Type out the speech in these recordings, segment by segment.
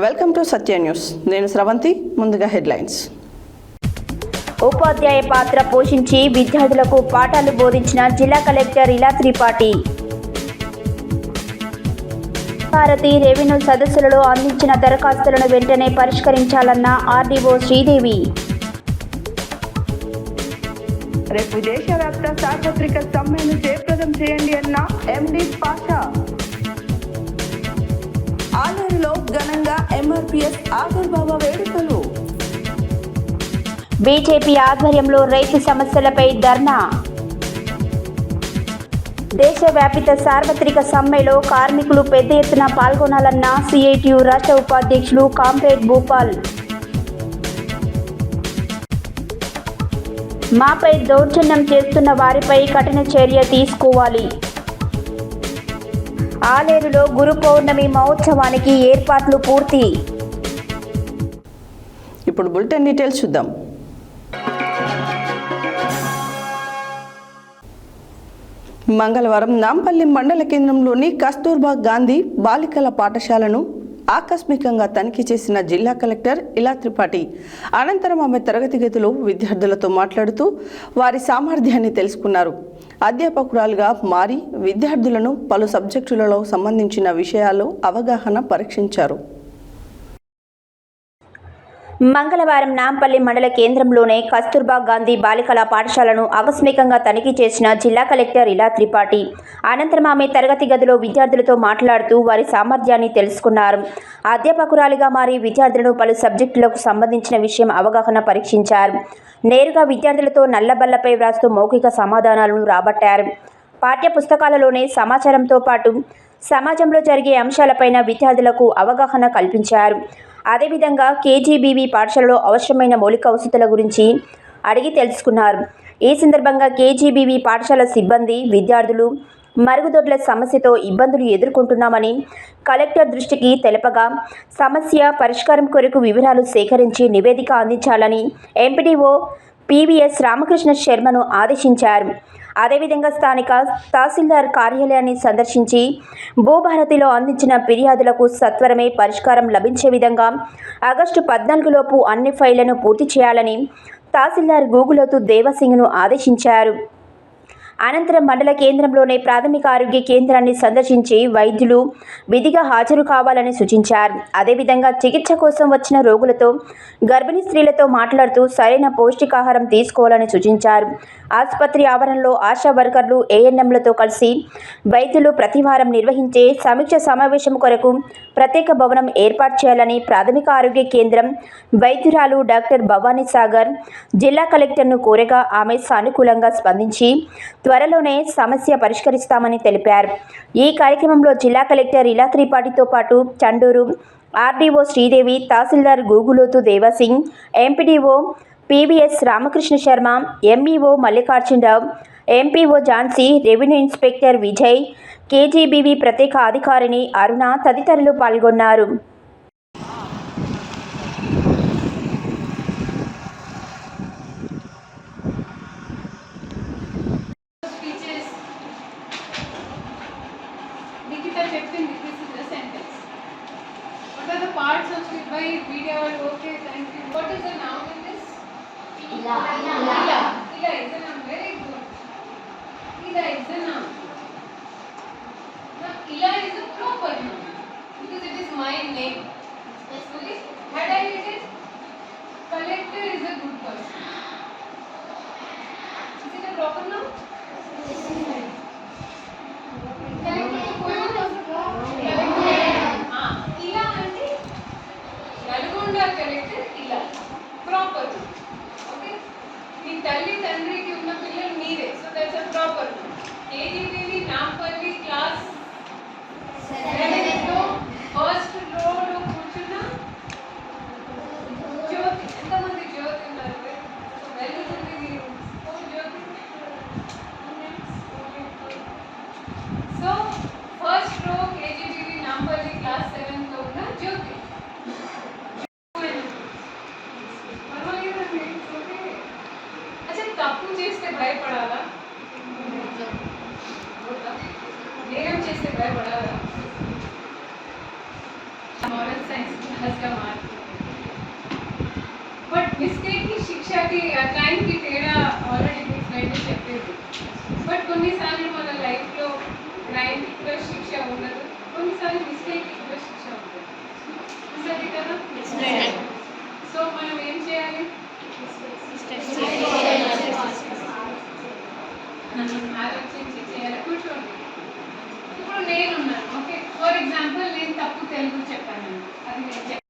Welcome to Satya news. నేను స్రవంతి. ముందుగా headlines. ఉపాధ్యాయ పాత్ర పోషించి విద్యార్థులకు పాఠాలు బోధించిన జిల్లా కలెక్టర్ ఇలా త్రిపాఠి. భారతి రెవెన్యూ సదస్సులలో అందించిన దరఖాస్తులను వెంటనే పరిష్కరించాలన్న ఆర్డీఓ శ్రీదేవి. రేపు దేశవ్యాప్త సార్వత్రిక సమ్మెను జయప్రదం చేయండి అన్న ఎండి పాషా. ఆలూరులో ఘనంగా ఎంఆర్పీఎస్ ఆవిర్భావ వేడుకలు. బీజేపీ ఆధ్వర్యంలో రైతు సమస్యలపై ధర్నా. దేశవ్యాపిత సార్వత్రిక సమ్మెలో కార్మికులు పెద్ద ఎత్తున పాల్గొనాలన్న సిఐటియు రాష్ట్ర ఉపాధ్యక్షులు కామ్రేడ్ భూపాల్. మాపై దౌర్జన్యం చేస్తున్న వారిపై కఠిన చర్య తీసుకోవాలి. ఆలేరులో గురు పౌర్ణమి మహోత్సవానికి ఏర్పాట్లు పూర్తి. ఇప్పుడు బులెటిన్ డీటెయిల్స్ చూద్దాం. మంగళవారం నాంపల్లి మండల కేంద్రంలోని కస్తూర్బా గాంధీ బాలికల పాఠశాలను ఆకస్మికంగా తనిఖీ చేసిన జిల్లా కలెక్టర్ ఇలా త్రిపాఠి. అనంతరం ఆమె తరగతి గదిలో విద్యార్థులతో మాట్లాడుతూ వారి సామర్థ్యాన్ని తెలుసుకున్నారు. అధ్యాపకురాలుగా మారి విద్యార్థులను పలు సబ్జెక్టులలో సంబంధించిన విషయాల్లో అవగాహన పరీక్షించారు. మంగళవారం నాంపల్లి మండల కేంద్రంలోనే కస్తూర్బా గాంధీ బాలికల పాఠశాలను ఆకస్మికంగా తనిఖీ చేసిన జిల్లా కలెక్టర్ ఇలా త్రిపాఠి. అనంతరం ఆమె తరగతి గదిలో విద్యార్థులతో మాట్లాడుతూ వారి సామర్థ్యాన్ని తెలుసుకున్నారు. అధ్యాపకురాలిగా మారి విద్యార్థులను పలు సబ్జెక్టులకు సంబంధించిన విషయం అవగాహన పరీక్షించారు. నేరుగా విద్యార్థులతో నల్లబల్లపై వ్రాస్తూ మౌఖిక సమాధానాలను రాబట్టారు. పాఠ్య పుస్తకాలలోనే సమాచారంతో పాటు సమాజంలో జరిగే అంశాలపైన విద్యార్థులకు అవగాహన కల్పించారు. అదేవిధంగా కేజీబీవీ పాఠశాలలో అవసరమైన మౌలిక వసతుల గురించి అడిగి తెలుసుకున్నారు. ఈ సందర్భంగా కేజీబీవీ పాఠశాల సిబ్బంది, విద్యార్థులు మరుగుదొడ్ల సమస్యతో ఇబ్బందులు ఎదుర్కొంటున్నామని కలెక్టర్ దృష్టికి తెలపగా సమస్య పరిష్కారం కొరకు వివరాలు సేకరించి నివేదిక అందించాలని ఎంపీడీఓ పీవీఎస్ రామకృష్ణ శర్మను ఆదేశించారు. అదేవిధంగా స్థానిక తహసీల్దార్ కార్యాలయాన్ని సందర్శించి భూభారతిలో అందించిన ఫిర్యాదులకు సత్వరమే పరిష్కారం లభించే విధంగా ఆగస్టు 14లోపు అన్ని ఫైళ్లను పూర్తి చేయాలని తహసీల్దార్ గూగులోతు దేవసింగ్ను ఆదేశించారు. అనంతరం మండల కేంద్రంలోనే ప్రాథమిక ఆరోగ్య కేంద్రాన్ని సందర్శించి వైద్యులు విధిగా హాజరు కావాలని సూచించారు. అదేవిధంగా చికిత్స కోసం వచ్చిన రోగులతో, గర్భిణీ స్త్రీలతో మాట్లాడుతూ సరైన పౌష్టికాహారం తీసుకోవాలని సూచించారు. ఆసుపత్రి ఆవరణలో ఆశా వర్కర్లు, ఏఎన్ఎంలతో కలిసి వైద్యులు ప్రతివారం నిర్వహించే సమీక్ష సమావేశం కొరకు ప్రత్యేక భవనం ఏర్పాటు చేయాలని ప్రాథమిక ఆరోగ్య కేంద్రం వైద్యురాలు డాక్టర్ భవానీ సాగర్ జిల్లా కలెక్టర్ను కోరగా ఆమె సానుకూలంగా స్పందించి త్వరలోనే సమస్య పరిష్కరిస్తామని తెలిపారు. ఈ కార్యక్రమంలో జిల్లా కలెక్టర్ ఇలా త్రిపాఠితో పాటు చండూరు ఆర్డీఓ శ్రీదేవి, తహసీల్దార్ Guguloth Devsingh, MPDO PVS Ramakrishna Sharma, MEO Mallikarjunarao, MPO Jhansi, revenue inspector Vijay, KGBV ప్రత్యేక అధికారిని అరుణ తదితరులు పాల్గొన్నారు. Parts of it by video. Okay, thank you. What is the noun in this? Ila. Ila is a noun. Very good. Ila is a noun. Now, Ila is a proper noun because it is my name. Okay. Had I written collector is a good person. Is it a proper noun? Collector Ila proper. Okay, మీ తల్లి తండ్రికి ఉన్న పిల్లలు మీరే, so that's a proper. KGBV Nampally class 7లో first రోలో కూర్చున్న జ్యోతి. ఎంతమంది జ్యోతి ఉన్నారు? వెళ్తుంది మీరు Jyothi. So first row KGBV Nampally class 7లో ఉన్న జ్యోతి. తప్పు చేస్తే భయపడాలా? నేరం చేస్తే భయపడాలా? moral science class లాస్గా మారుతుంది. బట్ మిస్టేక్కి శిక్షకి టైంకి తేడా ఆల్రెడీ మీ ఫ్రెండ్ చెప్పేది. బట్ కొన్నిసార్లు మన లైఫ్లో క్రైమ్కి కూడా శిక్ష ఉండదు, కొన్నిసార్లు మిస్టేక్కి కూడా శిక్ష ఉంటుంది. సరే కదా? సో మనం ఏం చేయాలి? ఆలోచించి చేయాలి. కూర్చోండి. ఇప్పుడు నేనున్నాను, ఓకే. ఫర్ ఎగ్జాంపుల్ నేను తప్పు తెలుగు చెప్పాను, అది నేను చెప్పాను.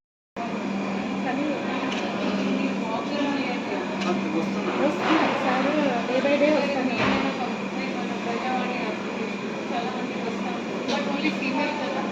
ప్రజావాణి చాలా మంది వస్తాం, బట్ ఓన్లీ ఫీమేల్ కదా.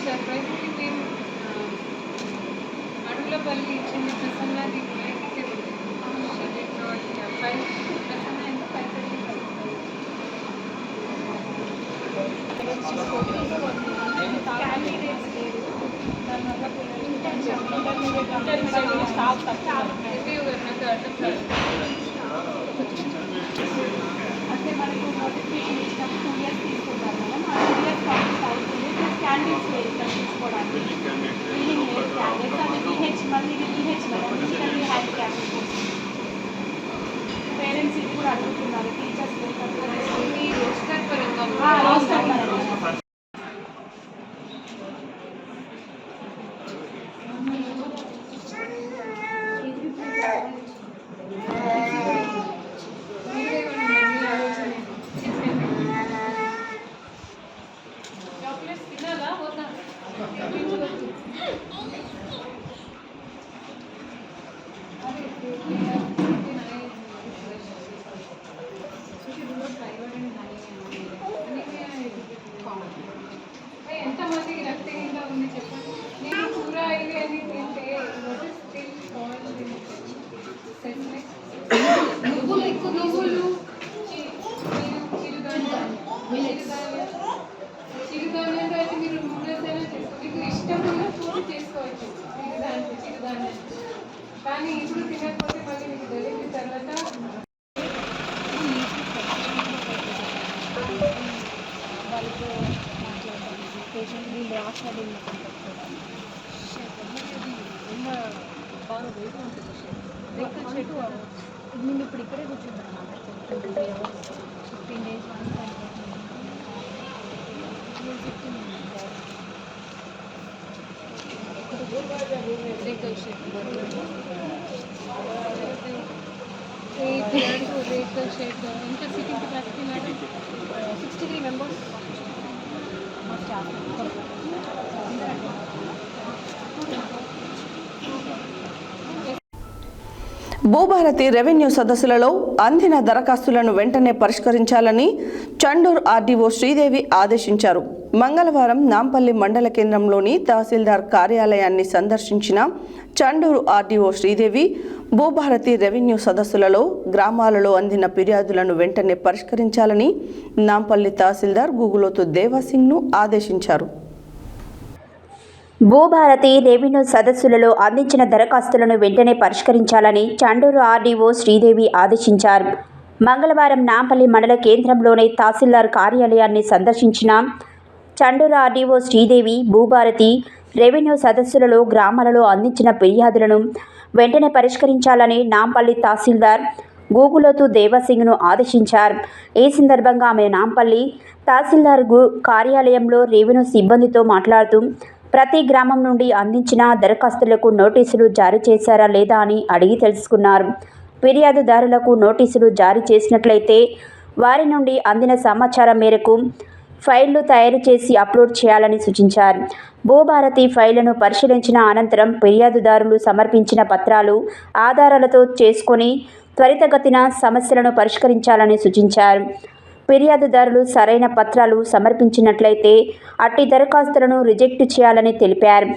సర్ప్రైజ్లీ మేము అడుగులపల్లి చిన్న ప్రసన్నాది వినాయకుడికి అబ్బాయి ప్రసన్న ఎంత పైసలు అంటే మనకు నోటిఫికేషన్ ఇచ్చినప్పుడు 2 ఇయర్స్ తీసుకుంటారు మేడం. ఆ 2 ఇయర్స్ కంప్లీట్ అవుతుంది. ప్లస్ క్యాండిడేట్స్ లేదు ఇక్కడ తీసుకోవడానికి, బిల్డింగ్ లేదు క్యాండిడేట్స్. అది పిహెచ్, మళ్ళీ ఇది పిహెచ్ మేడం, ఫిజికల్లీ హ్యాండిక్యాప్డ్ కోసం. పేరెంట్స్ ఇది కూడా అడుగుతున్నారు, టీచర్స్ రోస్టర్ పరంగా రోస్టర్ మేడం. చాక్లెట్స్ తినాలా వద్దా? ఎంతమందికి రక్తహీనత ఉంది చెప్పండి. నేను కూర ఇది అని తింటే నువ్వులు ఎక్కువ, నువ్వులు, చిరుధాన్యాలు అయితే మీరు నూడిల్స్ అయినా చేసుకోవచ్చు, మీకు ఇష్టం ఉన్న ఫుడ్ చేసుకోవచ్చు చిరుధాన్యం. కానీ ఇప్పుడు తినకపోతే మళ్ళీ మీకు తెలియని తర్వాత వాళ్ళతో మాట్లాడడానికి పేషెంట్ వీళ్ళు మాట్లాడిన బాగా వెయిట్ ఉంటుంది. నేను ఇప్పుడు ఇక్కడే కూర్చుంటాను అన్నమాట. 23 hours 15 days వన్స్ ఎంత సిట్టింగ్ కెపాసిటీ మేడం? 63 members మా స్టాఫ్. భూభారతి రెవెన్యూ సదస్సులలో అందిన దరఖాస్తులను వెంటనే పరిష్కరించాలని చండూరు ఆర్డీఓ శ్రీదేవి ఆదేశించారు. మంగళవారం నాంపల్లి మండల కేంద్రంలోని తహసీల్దార్ కార్యాలయాన్ని సందర్శించిన చండూరు ఆర్డీఓ శ్రీదేవి భూభారతి రెవెన్యూ సదస్సులలో గ్రామాలలో అందిన ఫిర్యాదులను వెంటనే పరిష్కరించాలని నాంపల్లి తహసీల్దార్ గూగులోతు దేవాసింగ్ను ఆదేశించారు. భూభారతి రెవెన్యూ సదస్సులలో అందించిన దరఖాస్తులను వెంటనే పరిష్కరించాలని చండూరు ఆర్డీఓ శ్రీదేవి ఆదేశించారు. మంగళవారం నాంపల్లి మండల కేంద్రంలోని తహసీల్దార్ కార్యాలయాన్ని సందర్శించిన చండూరు ఆర్డీఓ శ్రీదేవి భూభారతి రెవెన్యూ సదస్సులలో గ్రామాలలో అందించిన ఫిర్యాదులను వెంటనే పరిష్కరించాలని నాంపల్లి తహసీల్దార్ గూగులోతు దేవసింగ్ను ఆదేశించారు. ఈ సందర్భంగా ఆమె నాంపల్లి తహసీల్దార్ కార్యాలయంలో రెవెన్యూ సిబ్బందితో మాట్లాడుతూ ప్రతి గ్రామం నుండి అందించిన దరఖాస్తులకు నోటీసులు జారీ చేశారా లేదా అని అడిగి తెలుసుకున్నారు. ఫిర్యాదుదారులకు నోటీసులు జారీ చేసినట్లయితే వారి నుండి అందిన సమాచారం మేరకు ఫైళ్లు తయారు చేసి అప్లోడ్ చేయాలని సూచించారు. భూభారతి ఫైళ్లను పరిశీలించిన అనంతరం ఫిర్యాదుదారులు సమర్పించిన పత్రాలు ఆధారాలతో చేసుకొని త్వరితగతిన సమస్యలను పరిష్కరించాలని సూచించారు. ఫిర్యాదుదారులు సరైన పత్రాలు సమర్పించినట్లయితే అట్టి దరఖాస్తులను రిజెక్ట్ చేయాలని తెలిపారు.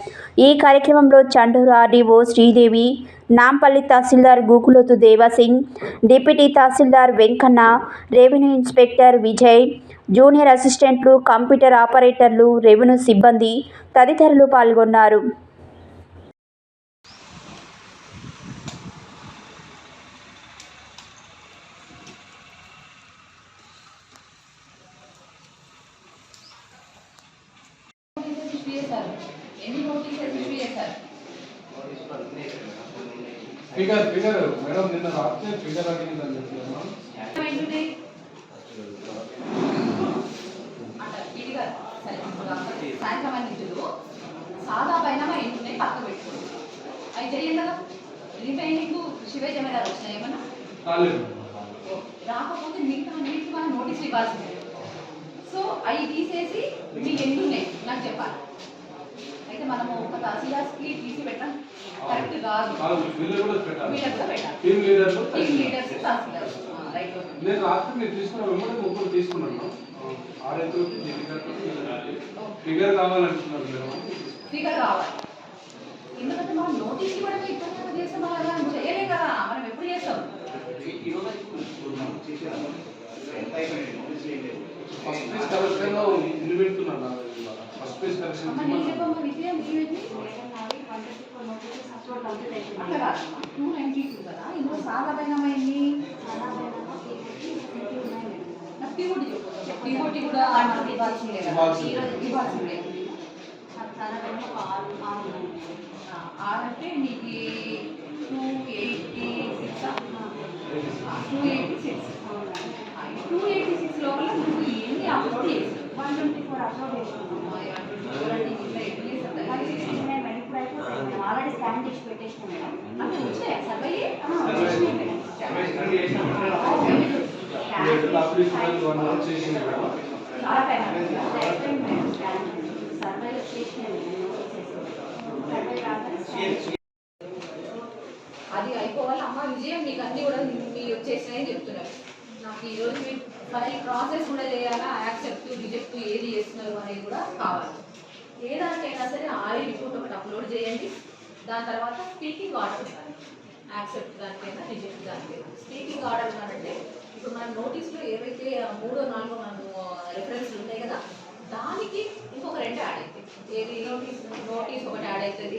ఈ కార్యక్రమంలో చండూరు ఆర్డీఓ శ్రీదేవి, నాంపల్లి తహసీల్దార్ గూకులోతు దేవాసింగ్, డిప్యూటీ తహసీల్దార్ Venkanna, revenue inspector Vijay, junior అసిస్టెంట్లు, కంప్యూటర్ ఆపరేటర్లు, రెవెన్యూ సిబ్బంది తదితరులు పాల్గొన్నారు. ఎన్ని నోటీసెస్ ఇష్యూ చేశారు? ఫిగర్ మేడం నిన్న రాత్రి ఫిగర్ అడిగిందని చెప్తున్నాను. సాయంత్రం నిధులు సాదా పైన ఏంటున్నాయి పక్క పెట్టుకోండి. అవి తెలియదు కదా. రీపేయింగ్ శివే జమేదారు వచ్చినాయి ఏమన్నా రాకపోతే మిగతా అన్నిటికీ మనం నోటీసులు ఇవ్వాల్సిందే. సో అవి తీసేసి మీకు ఎన్ని ఉన్నాయి నాకు చెప్పాలి. అయితే మనము ఒక తహసీల్దార్స్కి తీసి పెట్టాం కరెక్ట్ కాదు. Team leaders tahsildars right. నేను రాత్రి మీరు తీసుకున్న వెంబడి ముగ్గురు తీసుకున్నాను. ఫిగర్ కావాలంటున్నారు మేడం. ఫిగర్ కావాలి ఎందుకంటే మనం నోటీస్ కూడా ఇబ్బంది చేస్తాం. మనం చేయలేం కదా. మనం ఎప్పుడు చేస్తాం? ఫస్ట్ పేజ్ కరెక్షన్ లో ఇల్లు పెడుతున్నాను. ఫస్ట్ పేజ్ కరెక్షన్ అక్కడ 292 కదా. ఇందులో సాదా పైనమైంది టీఓటీ కూడా ఇవ్వాల్సిందే కదా. ఇవ్వాల్సిందే ఆరంటే నీకు 286 లోపల నువ్వు ఎన్ని అప్లోడ్ చేసి 124 అప్లోడ్ చేస్తున్నాం. ఆల్రెడీ స్కాన్ చేసి పెట్టేసిన మేడం. అంటే వచ్చాయి సర్వే చాలా టైం సర్వే చేసిన అది అయిపోవాలి. అమ్మ విజయం మీకు అన్ని కూడా మీరు వచ్చేసినాయని చెప్తున్నారు. నాకు ఈరోజు మీరు ఫైల్ ప్రాసెస్ కూడా చేయాలా, యాక్సెప్ట్ రిజెక్ట్ ఏది చేస్తున్నారు అనేది కూడా కావాలి. ఏ దానికైనా సరే ఆర్ఏ రిపోర్ట్ ఒకటి అప్లోడ్ చేయండి. దాని తర్వాత స్పీకింగ్ ఆర్డర్ ఉండాలి. యాక్సెప్ట్ దానికైనా రిజెక్ట్ దానికైనా స్పీకింగ్ ఆర్డర్ ఉన్నారంటే ఇప్పుడు మన నోటీస్లో ఏవైతే 3, 4 మనము రెఫరెన్స్లు ఉంటాయి కదా, దానికి ఇంకొక 2 యాడ్ అవుతాయి. ఏది నోటీస్ ఒకటి యాడ్ అవుతుంది,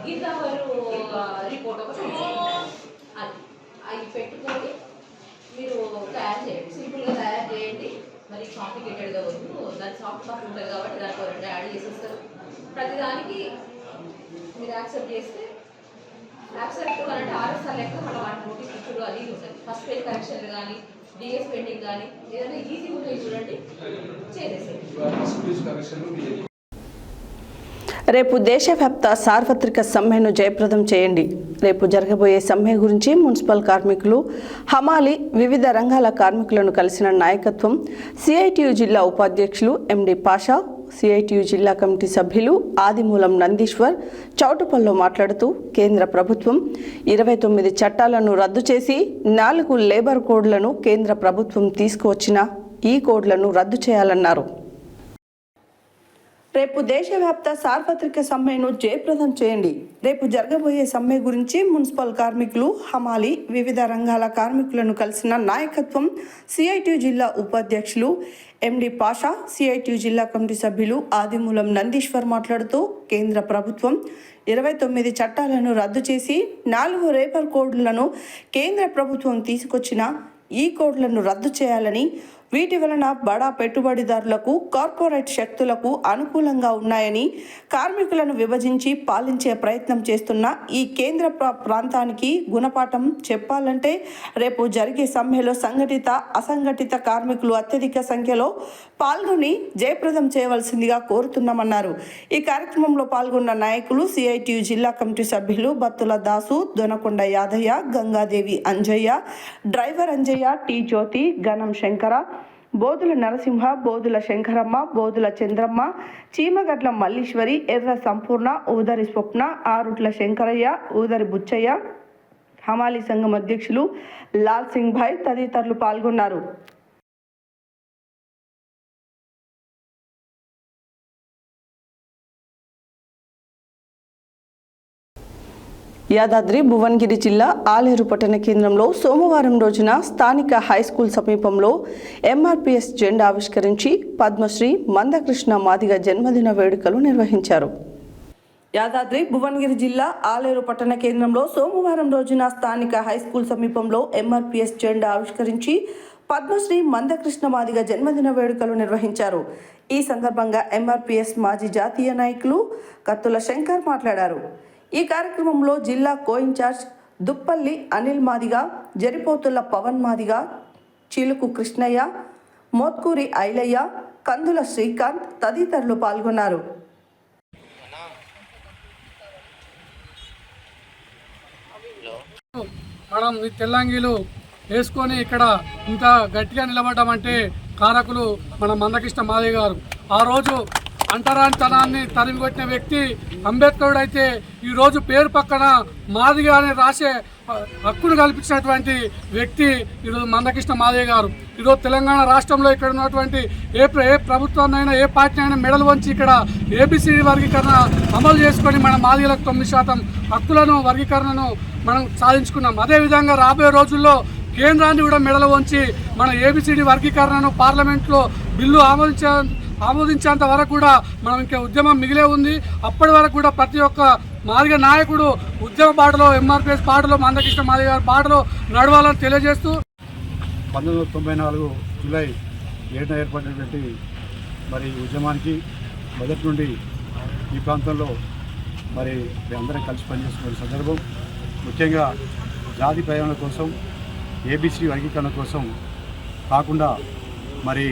గిరిదావరు రిపోర్ట్ ఒకటి అది అవి పెట్టుకొని మీరు తయారు చేయండి. సింపుల్గా తయారు చేయండి. మరి కాంప్లికేటెడ్గా వద్దు. దాని సాఫ్ట్ కాపీ ఉంటుంది కాబట్టి దానికి 2 యాడ్ చేసేస్తారు. ప్రతిదానికి మీరు యాక్సెప్ట్ చేస్తే యాక్సెప్ట్ అంటే ఆర్ఎస్ఆర్ లెక్క మళ్ళీ వాటి నోటీస్ ఇచ్చుడు అది ఉంటుంది. ఫస్ట్ పేజ్ కరెక్షన్లు కానీ డిఎస్ పెండింగ్ కానీ ఏదైనా ఈజీ ఉంటాయి చూడండి, చేసేసేయండి. రేపు దేశవ్యాప్త సార్వత్రిక సమ్మెను జయప్రదం చేయండి. రేపు జరగబోయే సమ్మె గురించి మున్సిపల్ కార్మికులు, హమాలి, వివిధ రంగాల కార్మికులను కలిసిన నాయకత్వం సిఐటియు జిల్లా ఉపాధ్యక్షులు ఎండి పాషా, సిఐటియు జిల్లా కమిటీ సభ్యులు ఆదిమూలం నందీశ్వర్ చౌటుపల్లో మాట్లాడుతూ కేంద్ర ప్రభుత్వం 29 చట్టాలను రద్దు చేసి 4 లేబర్ కోడ్లను కేంద్ర ప్రభుత్వం తీసుకువచ్చిన ఈ కోడ్లను రద్దు చేయాలన్నారు. రేపు దేశవ్యాప్త సార్వత్రిక సమ్మెను జయప్రదం చేయండి. రేపు జరగబోయే సమ్మె గురించి మున్సిపల్ కార్మికులు, హమాలి, వివిధ రంగాల కార్మికులను కలిసిన నాయకత్వం సిఐటియు జిల్లా ఉపాధ్యక్షులు ఎండి పాషా, సిఐటియు జిల్లా కమిటీ సభ్యులు ఆదిమూలం నందీశ్వర్ మాట్లాడుతూ కేంద్ర ప్రభుత్వం 29 చట్టాలను రద్దు చేసి 4 లేబర్ కోడ్లను కేంద్ర ప్రభుత్వం తీసుకొచ్చిన ఈ కోడ్లను రద్దు చేయాలని, వీటి వలన బడా పెట్టుబడిదారులకు, కార్పొరేట్ శక్తులకు అనుకూలంగా ఉన్నాయని, కార్మికులను విభజించి పాలించే ప్రయత్నం చేస్తున్న ఈ కేంద్ర ప్రాంతానికి గుణపాఠం చెప్పాలంటే రేపు జరిగే సమ్మెలో సంఘటిత, అసంఘటిత కార్మికులు అత్యధిక సంఖ్యలో పాల్గొని జయప్రదం చేయవలసిందిగా కోరుతున్నామన్నారు. ఈ కార్యక్రమంలో పాల్గొన్న నాయకులు సిఐటియు జిల్లా కమిటీ సభ్యులు బత్తుల దాసు, దొనకొండ యాదయ్య, గంగాదేవి అంజయ్య, డ్రైవర్ అంజయ్య, టి జ్యోతి, గణం శంకర, బోదుల నరసింహ, బోదుల శంకరమ్మ, బోదుల చంద్రమ్మ, చీమగడ్ల మల్లీశ్వరి, ఎర్ర సంపూర్ణ, ఊదరి స్వప్న, ఆరుట్ల శంకరయ్య, ఊదరి బుచ్చయ్య, హమాలీ సంఘం అధ్యక్షులు లాల్ సింగ్ భాయ్ తదితరులు పాల్గొన్నారు. యాదాద్రి భువనగిరి జిల్లా ఆలేరు పట్టణ కేంద్రంలో సోమవారం రోజున స్థానిక హైస్కూల్ సమీపంలో ఎంఆర్పీఎస్ జెండా ఆవిష్కరించి పద్మశ్రీ మందకృష్ణ మాదిగ జన్మదిన వేడుకలు నిర్వహించారు. యాదాద్రి భువనగిరి జిల్లా ఆలేరు పట్టణ కేంద్రంలో సోమవారం రోజున స్థానిక హైస్కూల్ సమీపంలో ఎంఆర్పీఎస్ జెండా ఆవిష్కరించి పద్మశ్రీ మందకృష్ణ మాదిగ జన్మదిన వేడుకలు నిర్వహించారు. ఈ సందర్భంగా ఎంఆర్పీఎస్ మాజీ జాతీయ నాయకులు కత్తుల శంకర్ మాట్లాడారు. ఈ కార్యక్రమంలో జిల్లా కో-ఇన్ఛార్జ్ దుప్పల్లి అనిల్ మాదిగ, జరిపోతుల పవన్ మాదిగ, చిలుకు కృష్ణయ్య, మోత్కూరి ఐలయ్య, కందుల శ్రీకాంత్ తదితరులు పాల్గొన్నారు. మనం ఈ తెల్లంగీలు వేసుకొని ఇక్కడ ఇంత గట్టిగా నిలబడ్డామంటే కారకులు మన మందకృష్ణ మాదిగ గారు. ఆ రోజు అంటరానితనాన్ని తరిమికొట్టిన వ్యక్తి అంబేద్కరుడు అయితే ఈరోజు పేరు పక్కన మాదిగ అని రాసే హక్కును కల్పించినటువంటి వ్యక్తి ఈరోజు మందకృష్ణ మాదిగ గారు. ఈరోజు తెలంగాణ రాష్ట్రంలో ఇక్కడ ఉన్నటువంటి ఏ ప్రభుత్వాన్నైనా ఏ పార్టీ అయినా మెడలు వంచి ఇక్కడ ఏబిసిడి వర్గీకరణ అమలు చేసుకొని మన మాదిగలకు 9% హక్కులను వర్గీకరణను మనం సాధించుకున్నాం. అదేవిధంగా రాబోయే రోజుల్లో కేంద్రాన్ని కూడా మెడలు వంచి మన ఏబిసిడి వర్గీకరణను పార్లమెంట్లో బిల్లు ఆమోదించేంత వరకు కూడా మనం ఇంకా ఉద్యమం మిగిలే ఉంది. అప్పటి వరకు కూడా ప్రతి ఒక్క మాదిగ నాయకుడు ఉద్యమ బాటలో, ఎంఆర్పీఎస్ బాటలో, మందకృష్ణ మాదిగ గారి బాటలో నడవాలని తెలియజేస్తూ 1994 జూలై 7న ఏర్పడినటువంటి మరి ఉద్యమానికి మొదటి నుండి ఈ ప్రాంతంలో మరి అందరం కలిసి పనిచేస్తున్న సందర్భం, ముఖ్యంగా జాతి ప్రయోజనాల కోసం, ఏబిసి వర్గీకరణ కోసం కాకుండా మరి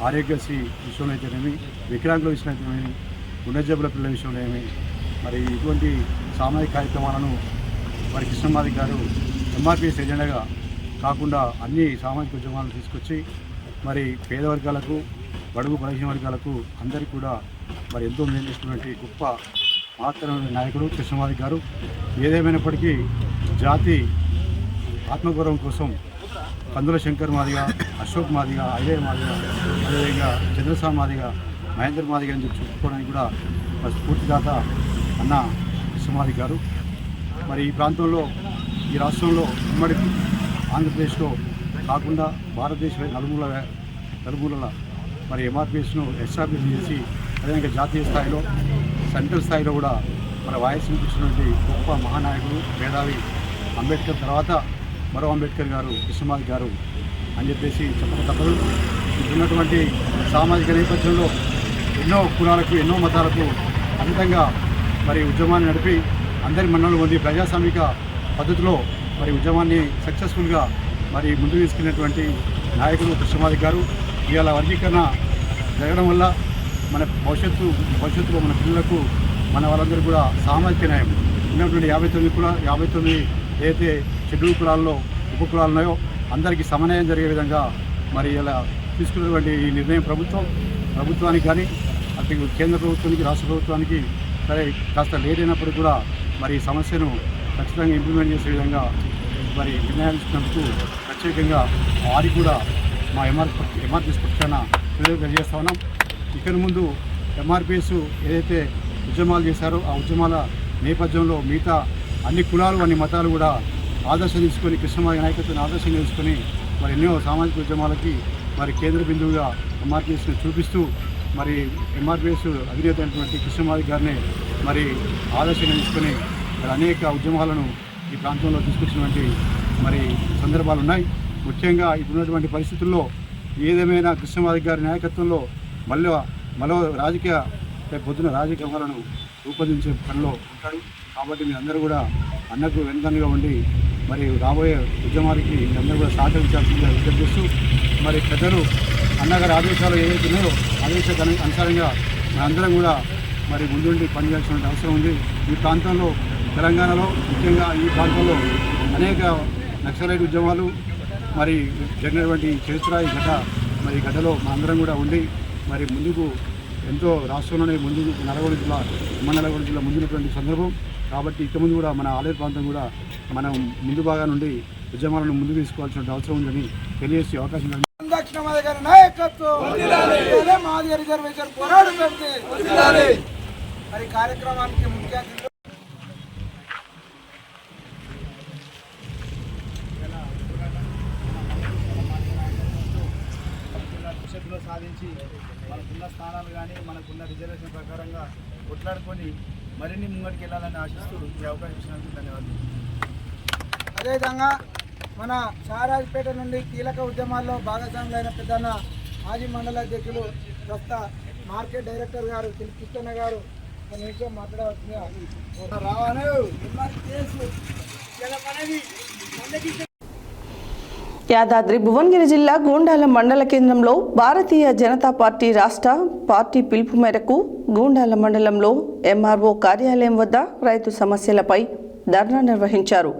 ఆరోగ్యశ్రీ విషయంలో అయితేనేమి, వికలాంగుల విషయంలో అయితేనేమి, గుండెజబ్బుల పిల్లల విషయంలో ఏమి మరి ఇటువంటి సామాజిక కార్యక్రమాలను మరి కృష్ణమాదిగ గారు ఎంఆర్పీఎస్ ఎజెండాగా కాకుండా అన్ని సామాజిక ఉద్యమాలను తీసుకొచ్చి మరి పేద వర్గాలకు, బడుగు బలహీన వర్గాలకు అందరికీ కూడా మరి ఎంతో మేలు చేస్తున్నటువంటి గొప్ప మహత్తరమైన నాయకుడు కృష్ణమాదిగ గారు. ఏదేమైనప్పటికీ జాతి ఆత్మగౌరవం కోసం కందుల శంకర్ మాదిగ, అశోక్ మాదిగ, అజయ్ మాదిగ, అదేవిధంగా చంద్రస్వామి మాదిగ, మహేంద్ర మాదిగ అని చెప్పి చెప్పుకోవడానికి కూడా స్ఫూర్తిదాత అన్న కృష్ణమాదిగ గారు. మరి ఈ ప్రాంతంలో, ఈ రాష్ట్రంలో, ఉమ్మడి ఆంధ్రప్రదేశ్లో కాకుండా భారతదేశ నలుమూలల మరి ఎంఆర్పీఎస్ను ఎస్టాబ్లిష్ చేసి అదేవిధంగా జాతీయ స్థాయిలో, సెంట్రల్ స్థాయిలో కూడా మన వాయిస్ వినిపించినటువంటి గొప్ప మహానాయకుడు, మేధావి అంబేద్కర్ తర్వాత మరో అంబేద్కర్ గారు కృష్ణమాదిగ గారు అని చెప్పేసి చెప్పక తప్పదు. ఇప్పుడున్నటువంటి సామాజిక నేపథ్యంలో ఎన్నో కులాలకు, ఎన్నో మతాలకు అమితంగా మరి ఉద్యమాన్ని నడిపి అందరి మన్ననలు పొంది ప్రజాస్వామిక పద్ధతిలో మరి ఉద్యమాన్ని సక్సెస్ఫుల్గా మరి ముందుకు తీసుకెళ్ళినటువంటి నాయకుడు కృష్ణమాదిగ గారు. ఇవాళ వర్గీకరణ జరగడం వల్ల మన భవిష్యత్తులో మన పిల్లలకు, మన వాళ్ళందరూ కూడా సామాజిక న్యాయం ఉన్నటువంటి 59 ఏదైతే షెడ్యూల్ కులాల్లో ఉప కులాలు ఉన్నాయో అందరికీ సమన్వయం జరిగే విధంగా మరి ఇలా తీసుకున్నటువంటి ఈ నిర్ణయం ప్రభుత్వానికి కానీ అటు కేంద్ర ప్రభుత్వానికి, రాష్ట్ర ప్రభుత్వానికి సరే కాస్త లేట్ అయినప్పుడు కూడా మరి ఈ సమస్యను ఖచ్చితంగా ఇంప్లిమెంట్ చేసే విధంగా మరి నిర్ణయాలు ఇచ్చినందుకు ప్రత్యేకంగా వారికి కూడా మా ఎంఆర్పీఎస్ పక్షాన తెలియజేస్తా ఉన్నాం. ఇక్కడ ముందు ఎంఆర్పీఎస్ ఏదైతే ఉద్యమాలు చేశారో ఆ ఉద్యమాల నేపథ్యంలో మిగతా అన్ని కులాలు, అన్ని మతాలు కూడా ఆదర్శం తీసుకొని, కృష్ణమాదిగ నాయకత్వాన్ని ఆదర్శంగా తీసుకొని మరి ఎన్నో సామాజిక ఉద్యమాలకి మరి కేంద్ర బిందువుగా ఎంఆర్పీఎస్ని చూపిస్తూ మరి ఎంఆర్పీఎస్ అధినేత అయినటువంటి కృష్ణమాదిగ గారిని మరి ఆదర్శంగా తీసుకొని మరి అనేక ఉద్యమాలను ఈ ప్రాంతంలో తీసుకొచ్చినటువంటి మరి సందర్భాలు ఉన్నాయి. ముఖ్యంగా ఇప్పుడున్నటువంటి పరిస్థితుల్లో ఏదేమైనా కృష్ణమాదిగ గారి నాయకత్వంలో మరో పొద్దున రాజకీయాలను రూపొందించే పనిలో ఉంటాడు. కాబట్టి మీ అందరూ కూడా అన్నకు వెనుకగా ఉండి మరి రాబోయే ఉద్యమానికి అందరూ కూడా సహకరించాల్సిందిగా విజ్ఞప్తి చేస్తూ మరి పెద్దలు అన్నగారి ఆదేశాలు ఏవైతే ఉన్నాయో ఆదేశాల అనుసారంగా మనందరం కూడా మరి ముందుండి పనిచేయాల్సిన అవసరం ఉంది. ఈ ప్రాంతంలో, తెలంగాణలో ముఖ్యంగా ఈ ప్రాంతంలో అనేక నక్సలైట్ ఉద్యమాలు మరి జరిగినటువంటి చరిత్ర ఈ గత మరి గడ్డలో మనందరం కూడా ఉండి మరి ముందుకు ఎంతో రాష్ట్రంలోనే ముందు నల్గొండ జిల్లా నల్గొండ జిల్లా ముందున్నటువంటి సందర్భం కాబట్టి ఇక ముందు కూడా మన ఆలయ ప్రాంతం కూడా మనం ముందు భాగా నుండి ఉద్యమాలను ముందుకు తీసుకోవాల్సిన అవసరం ఉందని తెలియజేసే అవకాశం దక్షిణాది గారి నాయకత్వం మాది రిజర్వేషన్ పోరాడు మరి కార్యక్రమానికి ముఖ్య అతిథులు భవిష్యత్తులో సాధించి మనకున్న స్థానాలు కానీ మనకున్న రిజర్వేషన్ ప్రకారంగా కొట్లాడుకొని మరిన్ని ముంగడికి వెళ్ళాలని ఆశిస్తూ ఈ అవకాశం ఇచ్చినందుకు ధన్యవాదాలు. అదేవిధంగా మన షారాజ్పేట నుండి కీలక ఉద్యమాల్లో భాగస్వాములైన పెద్దన్న మాజీ మండల అధ్యక్షులు ప్రస్తుత మార్కెట్ డైరెక్టర్ గారు కృష్ణ గారు ఒక నిమిషం మాట్లాడవలసిందిగా రావాను. యాదాద్రి భువనగిరి జిల్లా గూండాల మండల కేంద్రంలో భారతీయ జనతా పార్టీ రాష్ట్ర పార్టీ పిలుపు మేరకు గూండాల మండలంలో ఎంఆర్ఓ కార్యాలయం వద్ద రైతు సమస్యలపై ధర్నా నిర్వహించారు.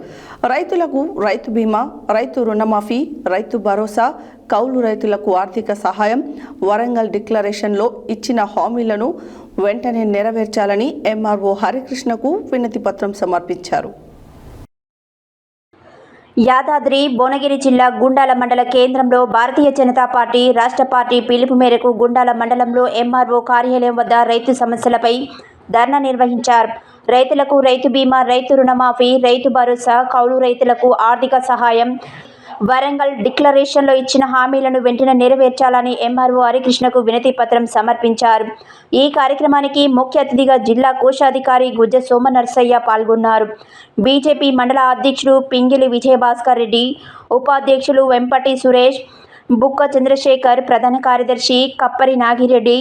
రైతులకు రైతు బీమా, రైతు రుణమాఫీ, రైతు భరోసా, కౌలు రైతులకు ఆర్థిక సహాయం, వరంగల్ డిక్లరేషన్లో ఇచ్చిన హామీలను వెంటనే నెరవేర్చాలని ఎంఆర్ఓ హరికృష్ణకు వినతి పత్రం సమర్పించారు. యాదాద్రి భువనగిరి జిల్లా గుండాల మండల కేంద్రంలో భారతీయ జనతా పార్టీ రాష్ట్ర పార్టీ పిలుపు మేరకు గుండాల మండలంలో ఎంఆర్ఓ కార్యాలయం వద్ద రైతు సమస్యలపై ధర్నా నిర్వహించారు. రైతులకు రైతు బీమా, రైతు రుణమాఫీ, రైతు భరోసా, కౌలు రైతులకు ఆర్థిక సహాయం, వరంగల్ డిక్లరేషన్లో ఇచ్చిన హామీలను వెంటనే నెరవేర్చాలని ఎంఆర్ఓ హరికృష్ణకు వినతి పత్రం సమర్పించారు. ఈ కార్యక్రమానికి ముఖ్య అతిథిగా జిల్లా కోశాధికారి గుజ్జ సోమనర్సయ్య పాల్గొన్నారు. బీజేపీ మండల అధ్యక్షుడు పింగిలి విజయభాస్కర్ రెడ్డి, ఉపాధ్యక్షులు వెంపటి సురేష్, బుక్క చంద్రశేఖర్, ప్రధాన కార్యదర్శి కప్పరి నాగిరెడ్డి,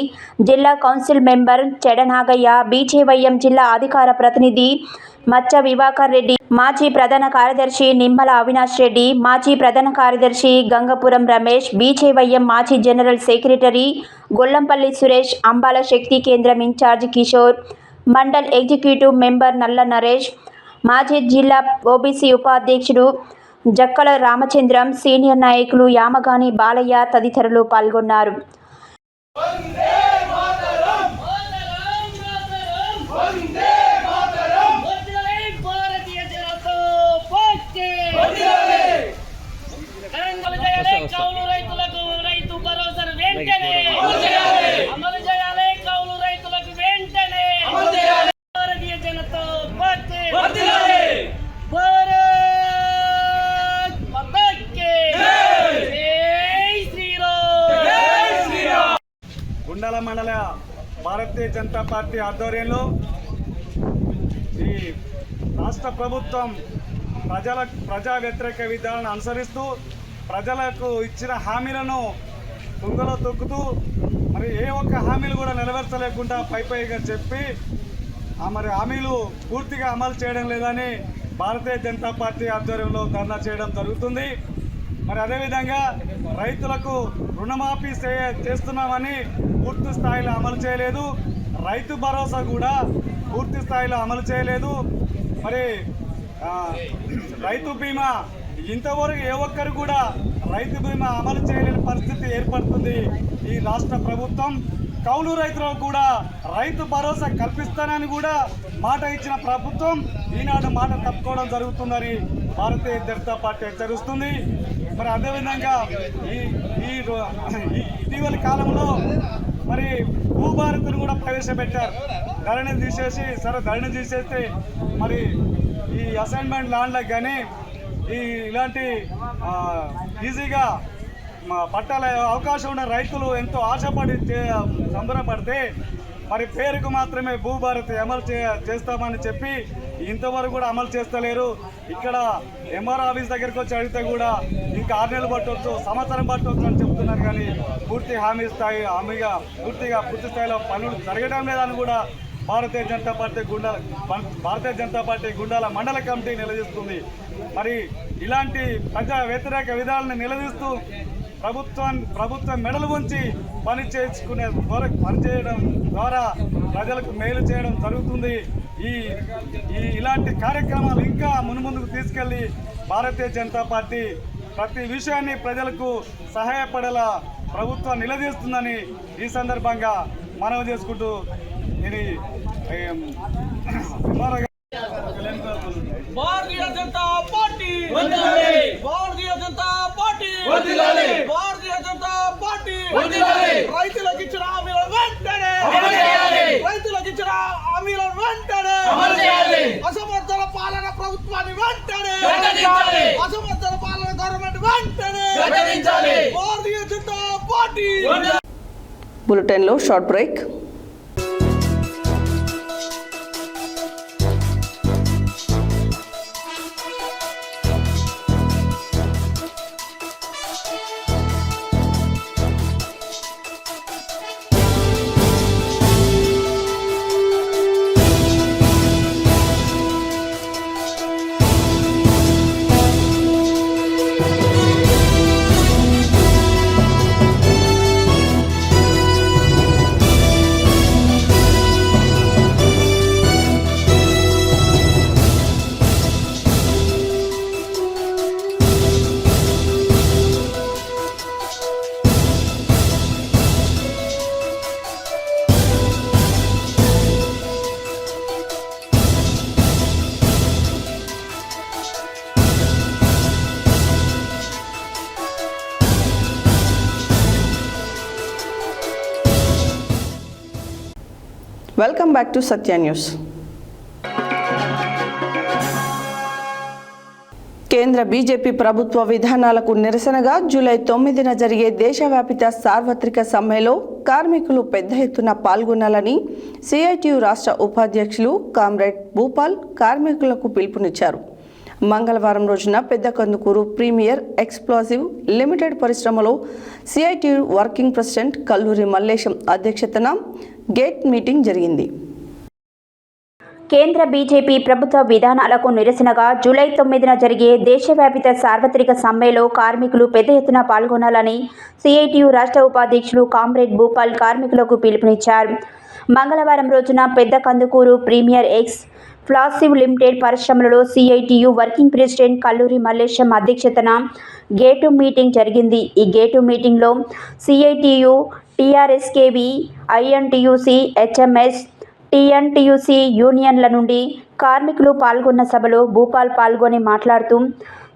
జిల్లా కౌన్సిల్ మెంబర్ చెడ నాగయ్య, బీజేవైఎం జిల్లా అధికార ప్రతినిధి మచ్చ వివాకర్ రెడ్డి, మాజీ ప్రధాన కార్యదర్శి నిమ్మల అవినాష్ రెడ్డి, మాజీ ప్రధాన కార్యదర్శి గంగపురం రమేష్, బీజేవైఎం మాజీ జనరల్ సెక్రటరీ గొల్లంపల్లి సురేష్, అంబాల శక్తి కేంద్రం in-charge Kishore, mandal executive member Nalla Naresh, మాజీ జిల్లా ఓబీసీ ఉపాధ్యక్షుడు జక్కల రామచంద్రం, సీనియర్ నాయకులు యామగాని బాలయ్య తదితరులు పాల్గొన్నారు. గుండాల మండల భారతీయ జనతా పార్టీ ఆధ్వర్యంలో ఈ రాష్ట్ర ప్రభుత్వం ప్రజా వ్యతిరేక విధానాలను అనుసరిస్తూ ప్రజలకు ఇచ్చిన హామీలను తుంగలో తొక్కుతూ మరి ఏ ఒక్క హామీలు కూడా నెరవేర్చలేకుండా పైగా చెప్పి మరి హామీలు పూర్తిగా అమలు చేయడం లేదని భారతీయ జనతా పార్టీ ఆధ్వర్యంలో ధర్నా చేయడం జరుగుతుంది. మరి అదేవిధంగా రైతులకు రుణమాఫీ చేస్తున్నామని పూర్తి స్థాయిలో అమలు చేయలేదు. రైతు భరోసా కూడా పూర్తి స్థాయిలో అమలు చేయలేదు. మరి రైతు బీమా ఇంతవరకు ఏ ఒక్కరు కూడా రైతు బీమా అమలు చేయలేని పరిస్థితి ఏర్పడుతుంది ఈ రాష్ట్ర ప్రభుత్వం. కౌలు రైతులకు కూడా రైతు భరోసా కల్పిస్తానని కూడా మాట ఇచ్చిన ప్రభుత్వం ఈనాడు మాట తప్పుకోవడం జరుగుతుందని భారతీయ జనతా పార్టీ హెచ్చరిస్తుంది. మరి అదేవిధంగా ఈ ఇటీవలి కాలంలో మరి భూభారతిని కూడా ప్రవేశపెట్టారు. ధరణి తీసేస్తే మరి ఈ అసైన్మెంట్ ల్యాండ్లకు కానీ ఇలాంటి ఈజీగా పట్టాల అవకాశం ఉన్న రైతులు ఎంతో ఆశపడి సంబరపడితే మరి పేరుకు మాత్రమే భూభారతి అమలు చేస్తామని చెప్పి ఇంతవరకు కూడా అమలు చేస్తలేరు. ఇక్కడ ఎంఆర్ ఆఫీస్ దగ్గరికి వచ్చి అడిగితే కూడా ఇంకా 6 నెలలు పట్టవచ్చు, సంవత్సరం పట్టవచ్చు అని చెప్తున్నారు. కానీ పూర్తి పూర్తి స్థాయిలో పనులు జరగడం లేదని కూడా భారతీయ జనతా పార్టీ గుండాల మండల కమిటీ నిలదీస్తుంది. మరి ఇలాంటి ప్రజా వ్యతిరేక విధానాలను నిలదీస్తూ ప్రభుత్వం మెడలు ఉంచి పనిచేయడం ద్వారా ప్రజలకు మేలు చేయడం జరుగుతుంది. ఇలాంటి కార్యక్రమాలు ఇంకా ముందుకు తీసుకెళ్లి భారతీయ జనతా పార్టీ ప్రతి విషయాన్ని ప్రజలకు సహాయపడేలా ప్రభుత్వం నిలదీస్తుందని ఈ సందర్భంగా మనవి చేసుకుంటూ ఇది Bharatiya Janata party Bharatiya Janata party Bharatiya Janata party రైతులకు ఇచ్చిన హామీలను వెంటనే రైతులకు ఇచ్చిన హామీలను వెంటనే అసమర్థల పాలన ప్రభుత్వాన్ని వెంటనే అసమర్థల పాలన గవర్నమెంట్ వెంటనే భారతీయ జనతా పార్టీ. బులెటిన్లో short break. Welcome back to Satya news. కేంద్ర బీజేపీ ప్రభుత్వ విధానాలకు నిరసనగా జూలై 9న జరిగే దేశవ్యాపిత సార్వత్రిక సమ్మెలో కార్మికులు పెద్ద ఎత్తున పాల్గొనాలని సిఐటియు రాష్ట్ర ఉపాధ్యక్షులు కామ్రేడ్ భూపాల్ కార్మికులకు పిలుపునిచ్చారు. మంగళవారం రోజున పెద్దకందుకూరు ప్రీమియర్ ఎక్స్ప్లోజివ్ లిమిటెడ్ పరిశ్రమలో CITU working president Kalluri Mallesham అధ్యక్షతన గేట్ మీటింగ్ జరిగింది. కేంద్ర బీజేపీ ప్రభుత్వ విధానాలకు నిరసనగా జూలై 9న జరిగే దేశవ్యాపిత సార్వత్రిక సమ్మెలో కార్మికులు పెద్ద ఎత్తున పాల్గొనాలని సిఐటియు రాష్ట్ర ఉపాధ్యక్షులు కామ్రేడ్ భూపాల్ కార్మికులకు పిలుపునిచ్చారు. మంగళవారం రోజున పెద్ద కందుకూరు ప్రీమియర్ ఎక్స్ప్లోజివ్ లిమిటెడ్ పరిశ్రమలలో CITU working president Kalluri Mallesham అధ్యక్షతన గేటు మీటింగ్ జరిగింది. ఈ గేటు మీటింగ్లో CITU, TRSKV, INTUC, HMS, TNTUC యూనియన్ల నుండి కార్మికులు పాల్గొన్న సభలో భూపాల్ పాల్గొని మాట్లాడుతూ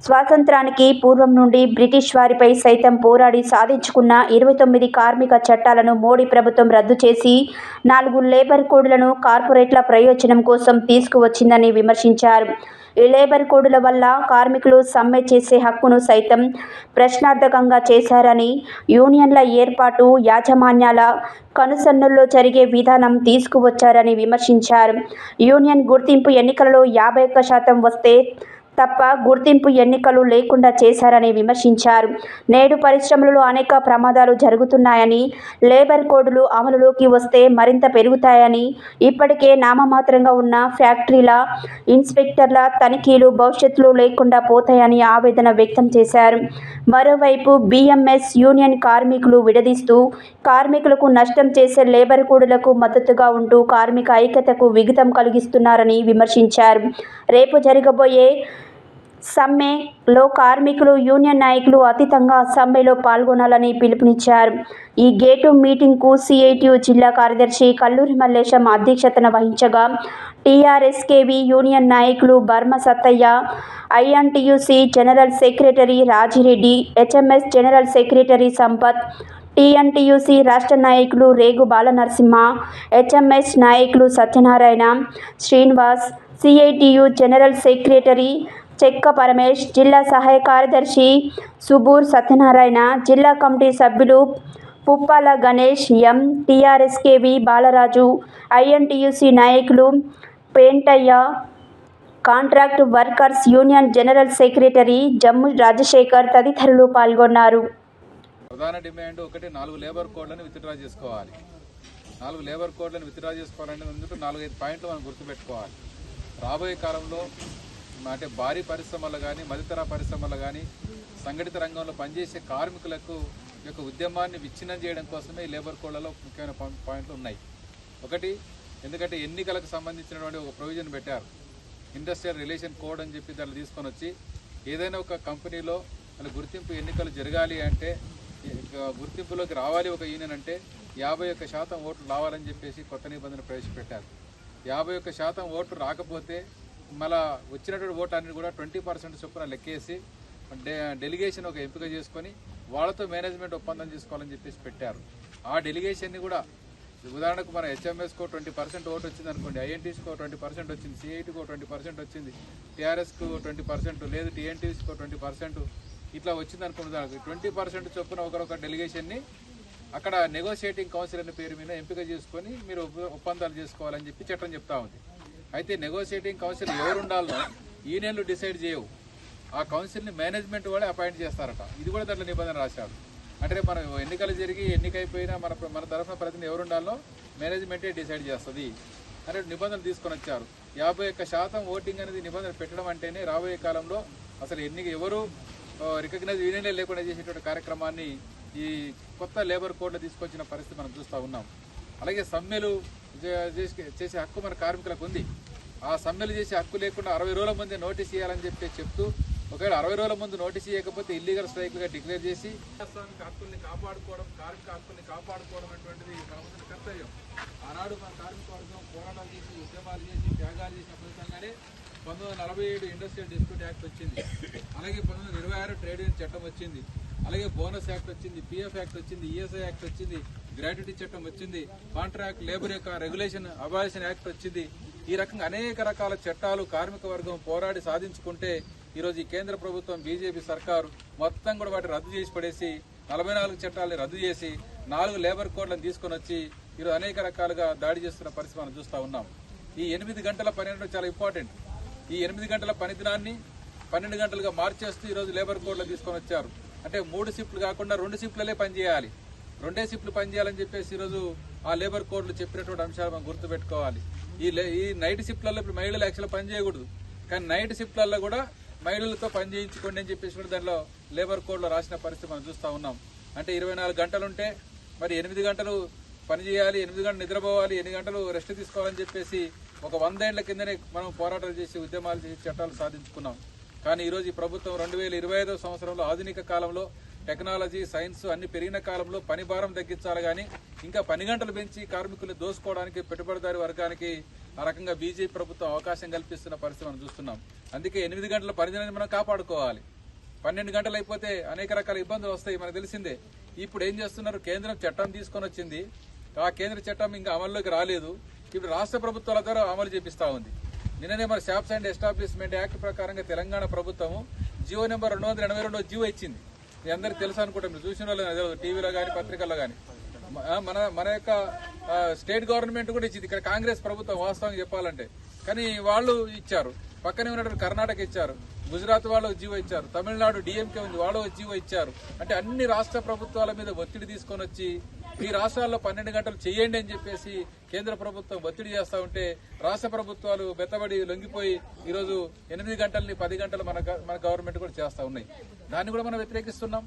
స్వాతంత్రానికి పూర్వం నుండి బ్రిటిష్ వారిపై సైతం పోరాడి సాధించుకున్న 29 కార్మిక చట్టాలను మోడీ ప్రభుత్వం రద్దు చేసి 4 లేబర్ కోడ్లను కార్పొరేట్ల ప్రయోజనం కోసం తీసుకువచ్చిందని విమర్శించారు. ఈ లేబర్ కోడుల వల్ల కార్మికులు సమ్మె చేసే హక్కును సైతం ప్రశ్నార్థకంగా చేశారని, యూనియన్ల ఏర్పాటు యాజమాన్యాల కనుసన్నుల్లో జరిగే విధానం తీసుకువచ్చారని విమర్శించారు. యూనియన్ గుర్తింపు ఎన్నికలలో 51% వస్తే తప్ప గుర్తింపు ఎన్నికలు లేకుండా చేశారని విమర్శించారు. నేడు పరిశ్రమలలో అనేక ప్రమాదాలు జరుగుతున్నాయని, లేబర్ కోడ్లు అమలులోకి వస్తే మరింత పెరుగుతాయని, ఇప్పటికే నామమాత్రంగా ఉన్న ఫ్యాక్టరీల ఇన్స్పెక్టర్ల తనిఖీలు భవిష్యత్తులో లేకుండా పోతాయని ఆవేదన వ్యక్తం చేశారు. మరోవైపు బిఎంఎస్ యూనియన్ కార్మికులు విడదీస్తూ కార్మికులకు నష్టం చేసే లేబర్ కోడ్లకు మద్దతుగా ఉంటూ కార్మిక ఐక్యతకు విఘాతం కలిగిస్తున్నారని విమర్శించారు. రేపు జరగబోయే సమ్మెలో కార్మికులు, యూనియన్ నాయకులు అతీతంగా సమ్మెలో పాల్గొనాలని పిలుపునిచ్చారు. ఈ గేటు మీటింగ్కు సిఐటియు జిల్లా కార్యదర్శి కల్లూరి మల్లేశం అధ్యక్షతన వహించగా టీఆర్ఎస్కేవి యూనియన్ నాయకులు Barma Sattaiah, INTUC general secretary Rajireddy, HMS general secretary Sampath, TNTUC రాష్ట్ర నాయకులు రేగు బాలనరసింహ, హెచ్ఎంఎస్ నాయకులు Satyanarayana, Srinivas, CITU general secretary Chekka Paramesh, జిల్లా సహాయ కార్యదర్శి సుబూర్ సత్యనారాయణ, జిల్లా కమిటీ సభ్యులు Puppala Ganesh M, TRSKV Balaraju, INTUC నాయకులు Pentaiah, contract workers union general secretary Jammu Rajasekhar తదితరులు పాల్గొన్నారు. ప్రధాన డిమాండ్ ఒకటి, 4 లేబర్ కోడ్లను విత్డ్రా చేసుకోవాలి. 4 లేబర్ కోడ్లను విత్డ్రా చేసుకోవాలంటే ముందు 4-5 పాయింట్లు మనం గుర్తుపెట్టుకోవాలి. రాబోయే కాలంలో అంటే భారీ పరిశ్రమలు కానీ, మధ్యతర పరిశ్రమలు కానీ, సంఘటిత రంగంలో పనిచేసే కార్మికులకు ఈ యొక్క ఉద్యమాన్ని విచ్ఛిన్నం చేయడం కోసమే ఈ లేబర్ కోడ్లలో ముఖ్యమైన పాయింట్లు ఉన్నాయి. ఒకటి, ఎందుకంటే ఎన్నికలకు సంబంధించినటువంటి ఒక ప్రొవిజన్ పెట్టారు, ఇండస్ట్రియల్ రిలేషన్ కోడ్ అని చెప్పి దాన్ని తీసుకొని వచ్చి ఏదైనా ఒక కంపెనీలో గుర్తింపు ఎన్నికలు జరగాలి అంటే గుర్తింపులోకి రావాలి ఒక యూనియన్ అంటే 51% ఓట్లు రావాలని చెప్పేసి కొత్త నిబంధన ప్రవేశపెట్టారు. 51% ఓట్లు రాకపోతే మళ్ళా వచ్చినటువంటి ఓటు అన్ని కూడా 20% చొప్పున లెక్కేసి డెలిగేషన్ ఒక ఎంపిక చేసుకొని వాళ్ళతో మేనేజ్మెంట్ ఒప్పందం చేసుకోవాలని చెప్పేసి పెట్టారు. ఆ డెలిగేషన్ని కూడా ఉదాహరణకు మన హెచ్ఎంఎస్కో 20% ఓటు వచ్చింది అనుకోండి, ఐఎన్టీసీకో 20% వచ్చింది, సిఐటికో 20% వచ్చింది, టీఆర్ఎస్కు 20%, లేదు టీఎన్టీసీకో 20% ఇట్లా వచ్చింది అనుకోండి. దానికి 20% చొప్పున ఒకరొక డెలిగేషన్ని అక్కడ నెగోషియేటింగ్ కౌన్సిల్ అనే పేరు మీద ఎంపిక చేసుకొని మీరు ఒప్పందాలు చేసుకోవాలని చెప్పి చట్టం చెప్తా ఉంది. అయితే నెగోషియేటింగ్ కౌన్సిల్ ఎవరు ఉండాలో యూనియన్లు డిసైడ్ చేయవు, ఆ కౌన్సిల్ని మేనేజ్మెంట్ వాళ్ళే అపాయింట్ చేస్తారట. ఇది కూడా దాంట్లో నిబంధన రాశారు. అంటే మనం ఎన్నికలు జరిగి ఎన్నికైపోయినా మన తరఫున ప్రతినిధి ఎవరు ఉండాలో మేనేజ్మెంటే డిసైడ్ చేస్తుంది అనే నిబంధనలు తీసుకొని వచ్చారు. 51% ఓటింగ్ అనేది నిబంధన పెట్టడం అంటేనే రాబోయే కాలంలో అసలు ఎవరు రికగ్నైజ్ యూనియన్లే లేకుండా చేసేటువంటి కార్యక్రమాన్ని ఈ కొత్త లేబర్ కోడ్లో తీసుకొచ్చిన పరిస్థితి మనం చూస్తూ ఉన్నాం. అలాగే సమ్మెలు చేసే హక్కు మన కార్మికులకు ఉంది. ఆ సమ్మెలు చేసే హక్కు లేకుండా 60 రోజుల ముందే నోటీస్ ఇవ్వాలని చెప్తూ ఒకవేళ 60 రోజుల ముందు నోటీస్ ఇవ్వకపోతే ఇల్లీగల్ స్ట్రైక్లుగా డిక్లేర్ చేసి హక్కుల్ని కాపాడుకోవడం, కార్మిక హక్కుల్ని కాపాడుకోవడం అనేటువంటిది మన ముందు కర్తవ్యం. ఆనాడు మన కార్మిక వర్గం పోరాటాలు చేసి, ఉద్యమాలు చేసి, త్యాగాలు చేసిన ఫలితంగానే 1947 ఇండస్ట్రియల్ డిస్ప్యూట్ యాక్ట్ వచ్చింది. అలాగే 1926 ట్రేడ్ యూనియన్ చట్టం వచ్చింది. అలాగే బోనస్ యాక్ట్ వచ్చింది, పిఎఫ్ యాక్ట్ వచ్చింది, ఈఎస్ఐ యాక్ట్ వచ్చింది, గ్రాట్యుటీ చట్టం వచ్చింది, కాంట్రాక్ట్ లేబర్ యొక్క రెగ్యులేషన్ అబాలిషన్ యాక్ట్ వచ్చింది. ఈ రకంగా అనేక రకాల చట్టాలు కార్మిక వర్గం పోరాడి సాధించుకుంటే ఈరోజు ఈ కేంద్ర ప్రభుత్వం బీజేపీ సర్కారు మొత్తం కూడా వాటిని రద్దు చేసి పడేసి 44 చట్టాలని రద్దు చేసి 4 లేబర్ కోడ్లను తీసుకొని వచ్చి ఈరోజు అనేక రకాలుగా దాడి చేస్తున్న పరిస్థితి మనం చూస్తూ ఉన్నాం. ఈ 8 గంటల పని అనేది చాలా ఇంపార్టెంట్. ఈ 8 గంటల పని దినాన్ని 12 గంటలుగా మార్చేస్తూ ఈరోజు లేబర్ కోడ్లో తీసుకొని వచ్చారు. అంటే 3 షిఫ్ట్లు కాకుండా 2 షిఫ్ట్లలే పనిచేయాలి, 2 షిఫ్ట్లు పనిచేయాలని చెప్పేసి ఈరోజు ఆ లేబర్ కోడ్లు చెప్పినటువంటి అంశాలు మనం గుర్తుపెట్టుకోవాలి. ఈ నైట్ షిఫ్ట్లలో ఇప్పుడు మహిళలు యాక్చువల్గా పని చేయకూడదు, కానీ నైట్ షిఫ్ట్లలో కూడా మహిళలతో పని చేయించుకోండి అని చెప్పేసి కూడా దానిలో లేబర్ కోడ్లో రాసిన పరిస్థితి మనం చూస్తూ ఉన్నాం. అంటే 24 గంటలుంటే మరి 8 గంటలు పని చేయాలి, 8 గంటలు నిద్రపోవాలి, 8 గంటలు రెస్ట్ తీసుకోవాలని చెప్పేసి ఒక 100 ఏళ్ల కిందనే మనం పోరాటాలు చేసి, ఉద్యమాలు చేసి చట్టాలు సాధించుకున్నాం. కానీ ఈరోజు ఈ ప్రభుత్వం 2025వ సంవత్సరంలో ఆధునిక కాలంలో టెక్నాలజీ, సైన్స్ అన్ని పెరిగిన కాలంలో పని భారం తగ్గించాలి కానీ ఇంకా పని గంటలు పెంచి కార్మికులు దోసుకోవడానికి, పెట్టుబడిదారి వర్గానికి ఆ రకంగా బీజేపీ ప్రభుత్వం అవకాశం కల్పిస్తున్న పరిస్థితి మనం చూస్తున్నాం. అందుకే 8 గంటల పరిధిని మనం కాపాడుకోవాలి. 12 గంటలు అయిపోతే అనేక రకాల ఇబ్బందులు వస్తాయి, మనకు తెలిసిందే. ఇప్పుడు ఏం చేస్తున్నారు, కేంద్రం చట్టం తీసుకొని వచ్చింది, ఆ కేంద్ర చట్టం ఇంకా అమల్లోకి రాలేదు. ఇప్పుడు రాష్ట్ర ప్రభుత్వాల ద్వారా అమలు చేపిస్తా ఉంది. నిన్ననే మన షాప్స్ అండ్ ఎస్టాబ్లిష్మెంట్ యాక్ట్ ప్రకారంగా తెలంగాణ ప్రభుత్వము జియో నెంబర్ 282 జియో ఇచ్చింది. మీ అందరికి తెలుసు అనుకుంటాం, మీరు చూసిన వాళ్ళు టీవీలో కానీ పత్రికల్లో కానీ. మన యొక్క స్టేట్ గవర్నమెంట్ కూడా ఇచ్చింది, ఇక్కడ కాంగ్రెస్ ప్రభుత్వం వాస్తవంగా చెప్పాలంటే. కానీ వాళ్ళు ఇచ్చారు, పక్కనే ఉన్నటువంటి కర్ణాటక ఇచ్చారు, గుజరాత్ వాళ్ళు జీవో ఇచ్చారు, తమిళనాడు డిఎంకే ఉంది, వాళ్ళు జీవో ఇచ్చారు. అంటే అన్ని రాష్ట్ర ప్రభుత్వాల మీద ఒత్తిడి తీసుకొని వచ్చి ఈ రాష్ట్రాల్లో 12 గంటలు చేయండి అని చెప్పేసి కేంద్ర ప్రభుత్వం ఒత్తిడి చేస్తూ ఉంటే రాష్ట్ర ప్రభుత్వాలు బెత్తబడి లొంగిపోయి ఈరోజు 8 గంటల్ని 10 గంటలు మన గవర్నమెంట్ కూడా చేస్తూ ఉన్నాయి. దాన్ని కూడా మనం వ్యతిరేకిస్తున్నాం.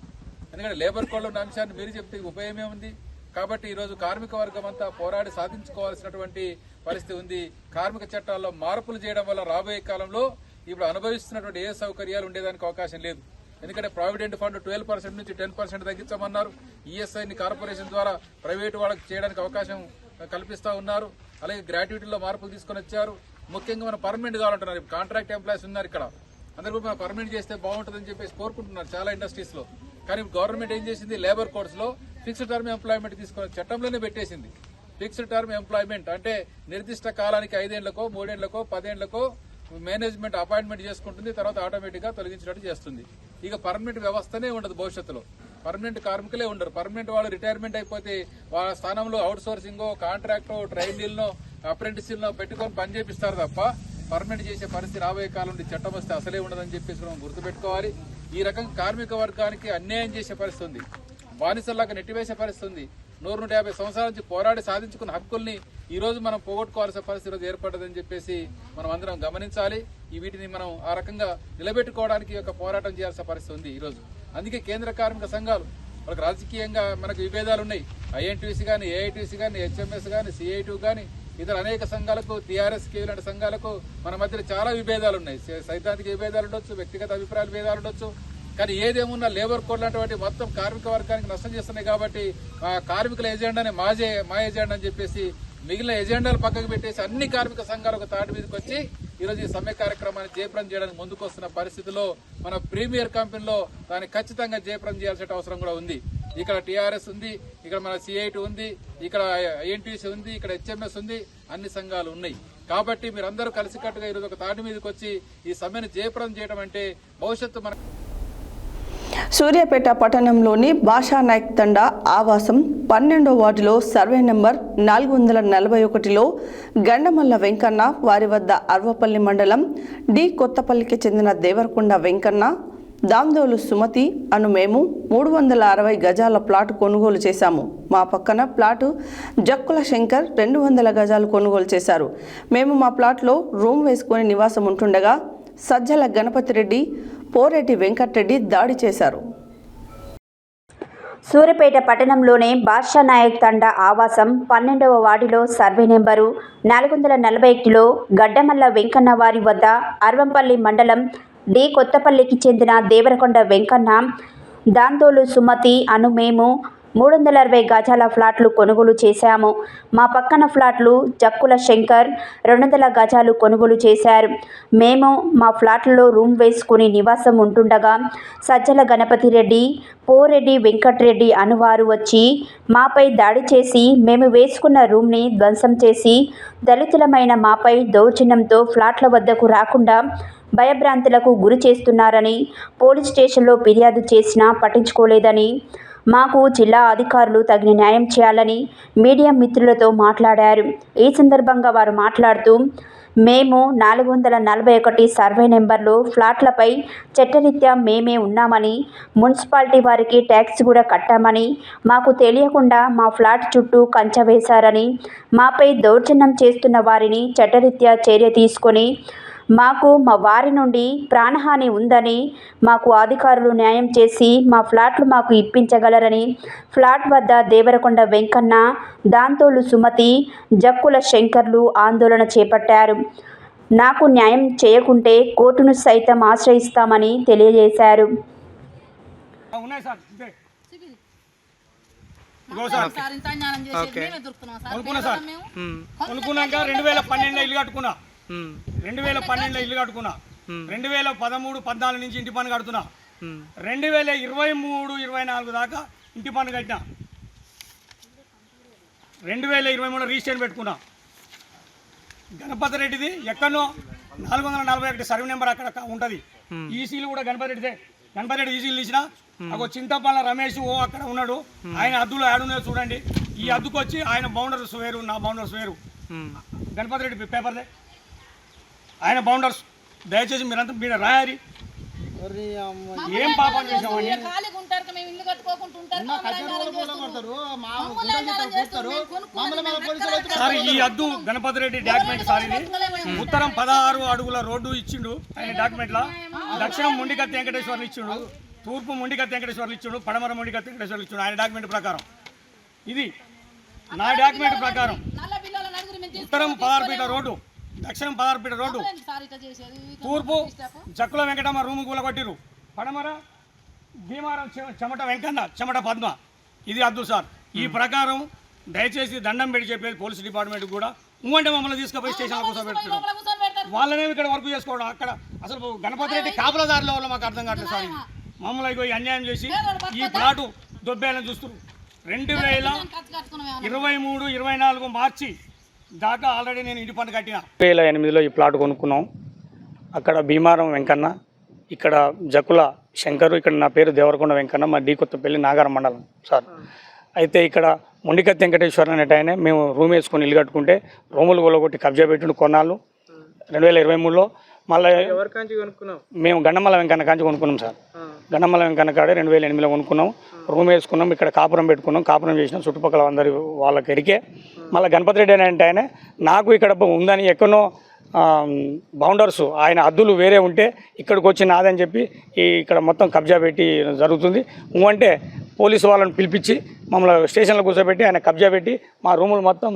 ఎందుకంటే లేబర్ కోడ్లో ఉన్న అంశాన్ని మీరు చెప్తే ఉపయోగమే ఉంది. కాబట్టి ఈరోజు కార్మిక వర్గం అంతా పోరాడి సాధించుకోవాల్సినటువంటి పరిస్థితి ఉంది. కార్మిక చట్టాల్లో మార్పులు చేయడం వల్ల రాబోయే కాలంలో ఇప్పుడు అనుభవిస్తున్నటువంటి ఏ సౌకర్యాలు ఉండేదానికి అవకాశం లేదు. ఎందుకంటే ప్రావిడెంట్ ఫండ్ 12% నుంచి 10% తగ్గించమన్నారు. ఈఎస్ఐని కార్పొరేషన్ ద్వారా ప్రైవేటు వాళ్ళకి చేయడానికి అవకాశం కల్పిస్తా ఉన్నారు. అలాగే గ్రాట్యుటీలో మార్పులు తీసుకొని వచ్చారు. ముఖ్యంగా మనం పర్మనెంట్ కావాలంటున్నారు. కాంట్రాక్ట్ ఎంప్లాయీస్ ఉన్నారు ఇక్కడ, అందరూ కూడా మనం పర్మనెంట్ చేస్తే బాగుంటుందని చెప్పేసి కోరుకుంటున్నారు చాలా ఇండస్ట్రీస్ లో. కానీ గవర్నమెంట్ ఏం చేసింది, లేబర్ కోడ్స్ లో ఫిక్స్డ్ టర్మ్ ఎంప్లాయ్మెంట్ తీసుకొని చట్టంలోనే పెట్టేసింది. ఫిక్స్డ్ టర్మ్ ఎంప్లాయ్మెంట్ అంటే నిర్దిష్ట కాలానికి 5 ఏళ్లకో 3 ఏళ్లకో 10 ఏళ్లకో మేనేజ్మెంట్ అపాయింట్మెంట్ చేసుకుంటుంది, తర్వాత ఆటోమేటిక్ గా తొలగించినట్టు చేస్తుంది. ఇక పర్మనెంట్ వ్యవస్థనే ఉండదు భవిష్యత్తులో. పర్మనెంట్ కార్మికులే ఉండరు. పర్మనెంట్ వాళ్ళు రిటైర్మెంట్ అయిపోతే వాళ్ళ స్థానంలో అవుట్ సోర్సింగో, కాంట్రాక్టో, ట్రైనీలనో, అప్రెంటిస్లనో పెట్టుకొని పని చేపిస్తారు తప్ప పర్మనెంట్ చేసే పరిస్థితి రాబోయే కాలం చట్టం వస్తే అసలే ఉండదని చెప్పేసి మనం గుర్తుపెట్టుకోవాలి. ఈ రకంగా కార్మిక వర్గానికి అన్యాయం చేసే పరిస్థితి ఉంది, బానిసల్లాగా నెట్టివేసే పరిస్థితి ఉంది. 150 సంవత్సరాల నుంచి పోరాడి సాధించుకున్న హక్కుల్ని ఈ రోజు మనం పోగొట్టుకోవాల్సిన పరిస్థితి రోజు ఏర్పడ్డదని చెప్పేసి మనం అందరం గమనించాలి. ఈ వీటిని మనం ఆ రకంగా నిలబెట్టుకోవడానికి ఒక పోరాటం చేయాల్సిన పరిస్థితి ఉంది ఈ రోజు. అందుకే కేంద్ర కార్మిక సంఘాలు వాళ్ళకి రాజకీయంగా మనకు విభేదాలు ఉన్నాయి. ఐఎన్టీసీ కానీ, ఏఐటీసీ కానీ, హెచ్ఎంఎస్ కానీ, సిఐటి కానీ, ఇతర అనేక సంఘాలకు, టీఆర్ఎస్కి లాంటి సంఘాలకు మన మధ్య చాలా విభేదాలు ఉన్నాయి. సైద్ధాంతిక విభేదాలు ఉండొచ్చు, వ్యక్తిగత అభిప్రాయాల విభేదాలు ఉండొచ్చు, కానీ ఏదేమున్నా లేబర్ కోడ్ లాంటి మొత్తం కార్మిక వర్గానికి నష్టం చేస్తున్నాయి కాబట్టి కార్మికుల ఎజెండాని మా ఎజెండా అని చెప్పేసి మిగిలిన ఎజెండాలు పక్కకు పెట్టేసి అన్ని కార్మిక సంఘాలు ఒక తాటి మీదకి వచ్చి ఈరోజు ఈ సమ్మె కార్యక్రమాన్ని జయప్రదం చేయడానికి ముందుకు వస్తున్న పరిస్థితిలో మన ప్రీమియర్ కంపెనీలో దాన్ని ఖచ్చితంగా జయప్రదం చేయాల్సిన అవసరం కూడా ఉంది. ఇక్కడ టీఆర్ఎస్ ఉంది, ఇక్కడ మన సిఐటి ఉంది, ఇక్కడ ఐఎన్టీసీ ఉంది, ఇక్కడ హెచ్ఎంఎస్ ఉంది, అన్ని సంఘాలు ఉన్నాయి. కాబట్టి మీరందరూ కలిసికట్టుగా ఈరోజు ఒక తాటి మీదకి వచ్చి ఈ సమ్మెను జయప్రదం చేయడం అంటే భవిష్యత్తు మన సూర్యాపేట పట్టణంలోని భాషానాయక్ తండా ఆవాసం 12వ వార్డులో సర్వే నెంబర్ 441లో గండమల్ల వెంకన్న, వారి వద్ద అర్వపల్లి మండలం డి కొత్తపల్లికి చెందిన దేవరకొండ వెంకన్న, దాందోలు సుమతి అను మేము 360 గజాల ప్లాట్ కొనుగోలు చేశాము. మా పక్కన ప్లాటు జక్కుల శంకర్ 200 గజాలు కొనుగోలు చేశారు. మేము మా ప్లాట్లో రూమ్ వేసుకొని నివాసం ఉంటుండగా సజ్జల గణపతి రెడ్డి, పోరెడ్డి వెంకటరెడ్డి దాడి చేశారు. సూర్యాపేట పట్టణంలోని బాషానాయక్ తండా ఆవాసం 12వ వార్డులో సర్వే నెంబరు 441లో గడ్డమల్ల వెంకన్న, వారి వద్ద అర్వంపల్లి మండలం డి కొత్తపల్లికి చెందిన దేవరకొండ వెంకన్న, దాందోలు సుమతి అను మేము 360 గజాల ఫ్లాట్లు కొనుగోలు చేశాము. మా పక్కన ఫ్లాట్లు జక్కుల శంకర్ 200 గజాలు కొనుగోలు చేశారు. మేము మా ఫ్లాట్లలో రూమ్ వేసుకుని నివాసం ఉంటుండగా సజ్జల గణపతి రెడ్డి, పోరెడ్డి వెంకటరెడ్డి అనువారు వచ్చి మాపై దాడి చేసి మేము వేసుకున్న రూమ్ని ధ్వంసం చేసి దళితులమైన మాపై దౌర్జన్యంతో ఫ్లాట్ల వద్దకు రాకుండా భయభ్రాంతులకు గురి చేస్తున్నారని పోలీస్ స్టేషన్లో ఫిర్యాదు చేసినా పట్టించుకోలేదని, మాకు జిల్లా అధికారులు తగిన న్యాయం చేయాలని మీడియా మిత్రులతో మాట్లాడారు. ఈ సందర్భంగా వారు మాట్లాడుతూ, మేము 441 సర్వే నెంబర్లో ఫ్లాట్లపై చట్టరీత్యా మేమే ఉన్నామని, మున్సిపాలిటీ వారికి ట్యాక్స్ కూడా కట్టామని, మాకు తెలియకుండా మా ఫ్లాట్ చుట్టూ కంచె వేశారని, మాపై దౌర్జన్యం చేస్తున్న వారిని చట్టరీత్యా చర్య తీసుకొని మాకు మా వారి నుండి ప్రాణహాని ఉందని, మాకు అధికారులు న్యాయం చేసి మా ఫ్లాట్లు మాకు ఇప్పించగలరని ఫ్లాట్ వద్ద దేవరకొండ వెంకన్న, దాంతోలు సుమతి, జక్కుల శంకర్లు ఆందోళన చేపట్టారు. నాకు న్యాయం చేయకుంటే కోర్టును సైతం ఆశ్రయిస్తామని తెలియజేశారు. కొనుక్కున్నాక 2012 ఇల్లు కట్టుకున్నా, 2012 ఇల్లు కట్టుకున్నా, 2013-14 నుంచి ఇంటి పన్ను కడుతున్నా, 2023-24 దాకా ఇంటి పన్ను కట్టినా, 2023 రిజిస్ట్రేషన్ పెట్టుకున్నా. గణపతి రెడ్డిది ఎక్కడో 441 సర్వే నెంబర్ అక్కడ ఉంటుంది. ఈసీలు కూడా గణపతి రెడ్డిదే. గణపతి రెడ్డి ఈసీలు తీసిన ఒక చింతపల్ల రమేష్ అక్కడ ఉన్నాడు. ఆయన అద్దులో ఆడున్నాయో చూడండి. ఈ అద్దుకు వచ్చి ఆయన బౌండర్స్ వేరు, నా బౌండర్స్ వేరు. గణపతి రెడ్డి పేపర్దే ఆయన బౌండర్స్. దయచేసి మీరంతా మీరు రాయాలి. ఏం పాపం చేసామని సార్, ఈ అద్దు గణపతి రెడ్డి డాక్యుమెంట్ సార్. ఇది ఉత్తరం 16 అడుగుల రోడ్డు ఇచ్చిండు ఆయన డాక్యుమెంట్ లా. దక్షిణం మొండికత్తి వెంకటేశ్వర్లు ఇచ్చిండు, తూర్పు మొండికత్తి వెంకటేశ్వర్లు ఇచ్చిండు, పడమర మొండికత్తి వెంకటేశ్వర్లు ఇచ్చిండు ఆయన డాక్యుమెంట్ ప్రకారం. ఇది నా డాక్యుమెంట్ ప్రకారం ఉత్తరం 16 ఫీట్ల రోడ్డు, దక్షిణం 16 ఫీట్ల రోడ్డు, తూర్పు జక్కుల వెంకటమ్మ రూము కూలగొట్టిరు, పడమర భీమారం చెమట వెంకన్న, చెమట పద్మ. ఇది అద్దు సార్. ఈ ప్రకారం దయచేసి దండం పెట్టి చెప్పేది పోలీస్ డిపార్ట్మెంట్ కూడా. అంటే మమ్మల్ని తీసుకుపోయి స్టేషన్లో కూర్చోబెట్టుకున్నాం. వాళ్ళనే ఇక్కడ వర్క్ చేసుకోవడం. అక్కడ అసలు గణపతి రెడ్డి కాపులదారుల వల్ల మాకు అర్థం కావట్లేదు సార్. ఇది మమ్మల్ని అన్యాయం చేసి ఈ ప్లాటు దొబ్బేయాలని చూస్తున్నారు. 2023-24 మార్చి దాకా ఆల్రెడీ నేను ఇంటి పన్ను కట్టిన. 2008లో ఈ ప్లాట్ కొనుక్కున్నాం. అక్కడ భీమారం వెంకన్న, ఇక్కడ జక్కుల శంకరు, ఇక్కడ నా పేరు దేవరకొండ వెంకన్న, మా డి కొత్తపల్లి నాగారం మండలం సార్. అయితే ఇక్కడ మొండికత్తి వెంకటేశ్వర అనేట ఆయన మేము రూమ్ వేసుకొని ఇల్లు కట్టుకుంటే రూములు కొలగొట్టి కబ్జా పెట్టిండు కొన్నాళ్ళు. 2023లో మళ్ళీ మేము గండమల్ల వెంకన్న కాంచి కొనుక్కున్నాం సార్. గండమల్ల వెంకన్న కాడే 2008లో కొనుక్కున్నాం, రూమ్ వేసుకున్నాం, ఇక్కడ కాపురం పెట్టుకున్నాం. కాపురం చేసినాం, చుట్టుపక్కల అందరి వాళ్ళకి ఎరికే. మళ్ళీ గణపతి రెడ్డి అంటే ఆయన నాకు ఇక్కడ ఉందని ఎక్కడో బౌండర్స్ ఆయన అద్దులు వేరే ఉంటే ఇక్కడికి వచ్చి నాదని చెప్పి ఇక్కడ మొత్తం కబ్జా పెట్టి జరుగుతుంది. అంటే పోలీసు వాళ్ళని పిలిపించి మమ్మల్ని స్టేషన్లో కూర్చోబెట్టి ఆయన కబ్జా పెట్టి మా రూములు మొత్తం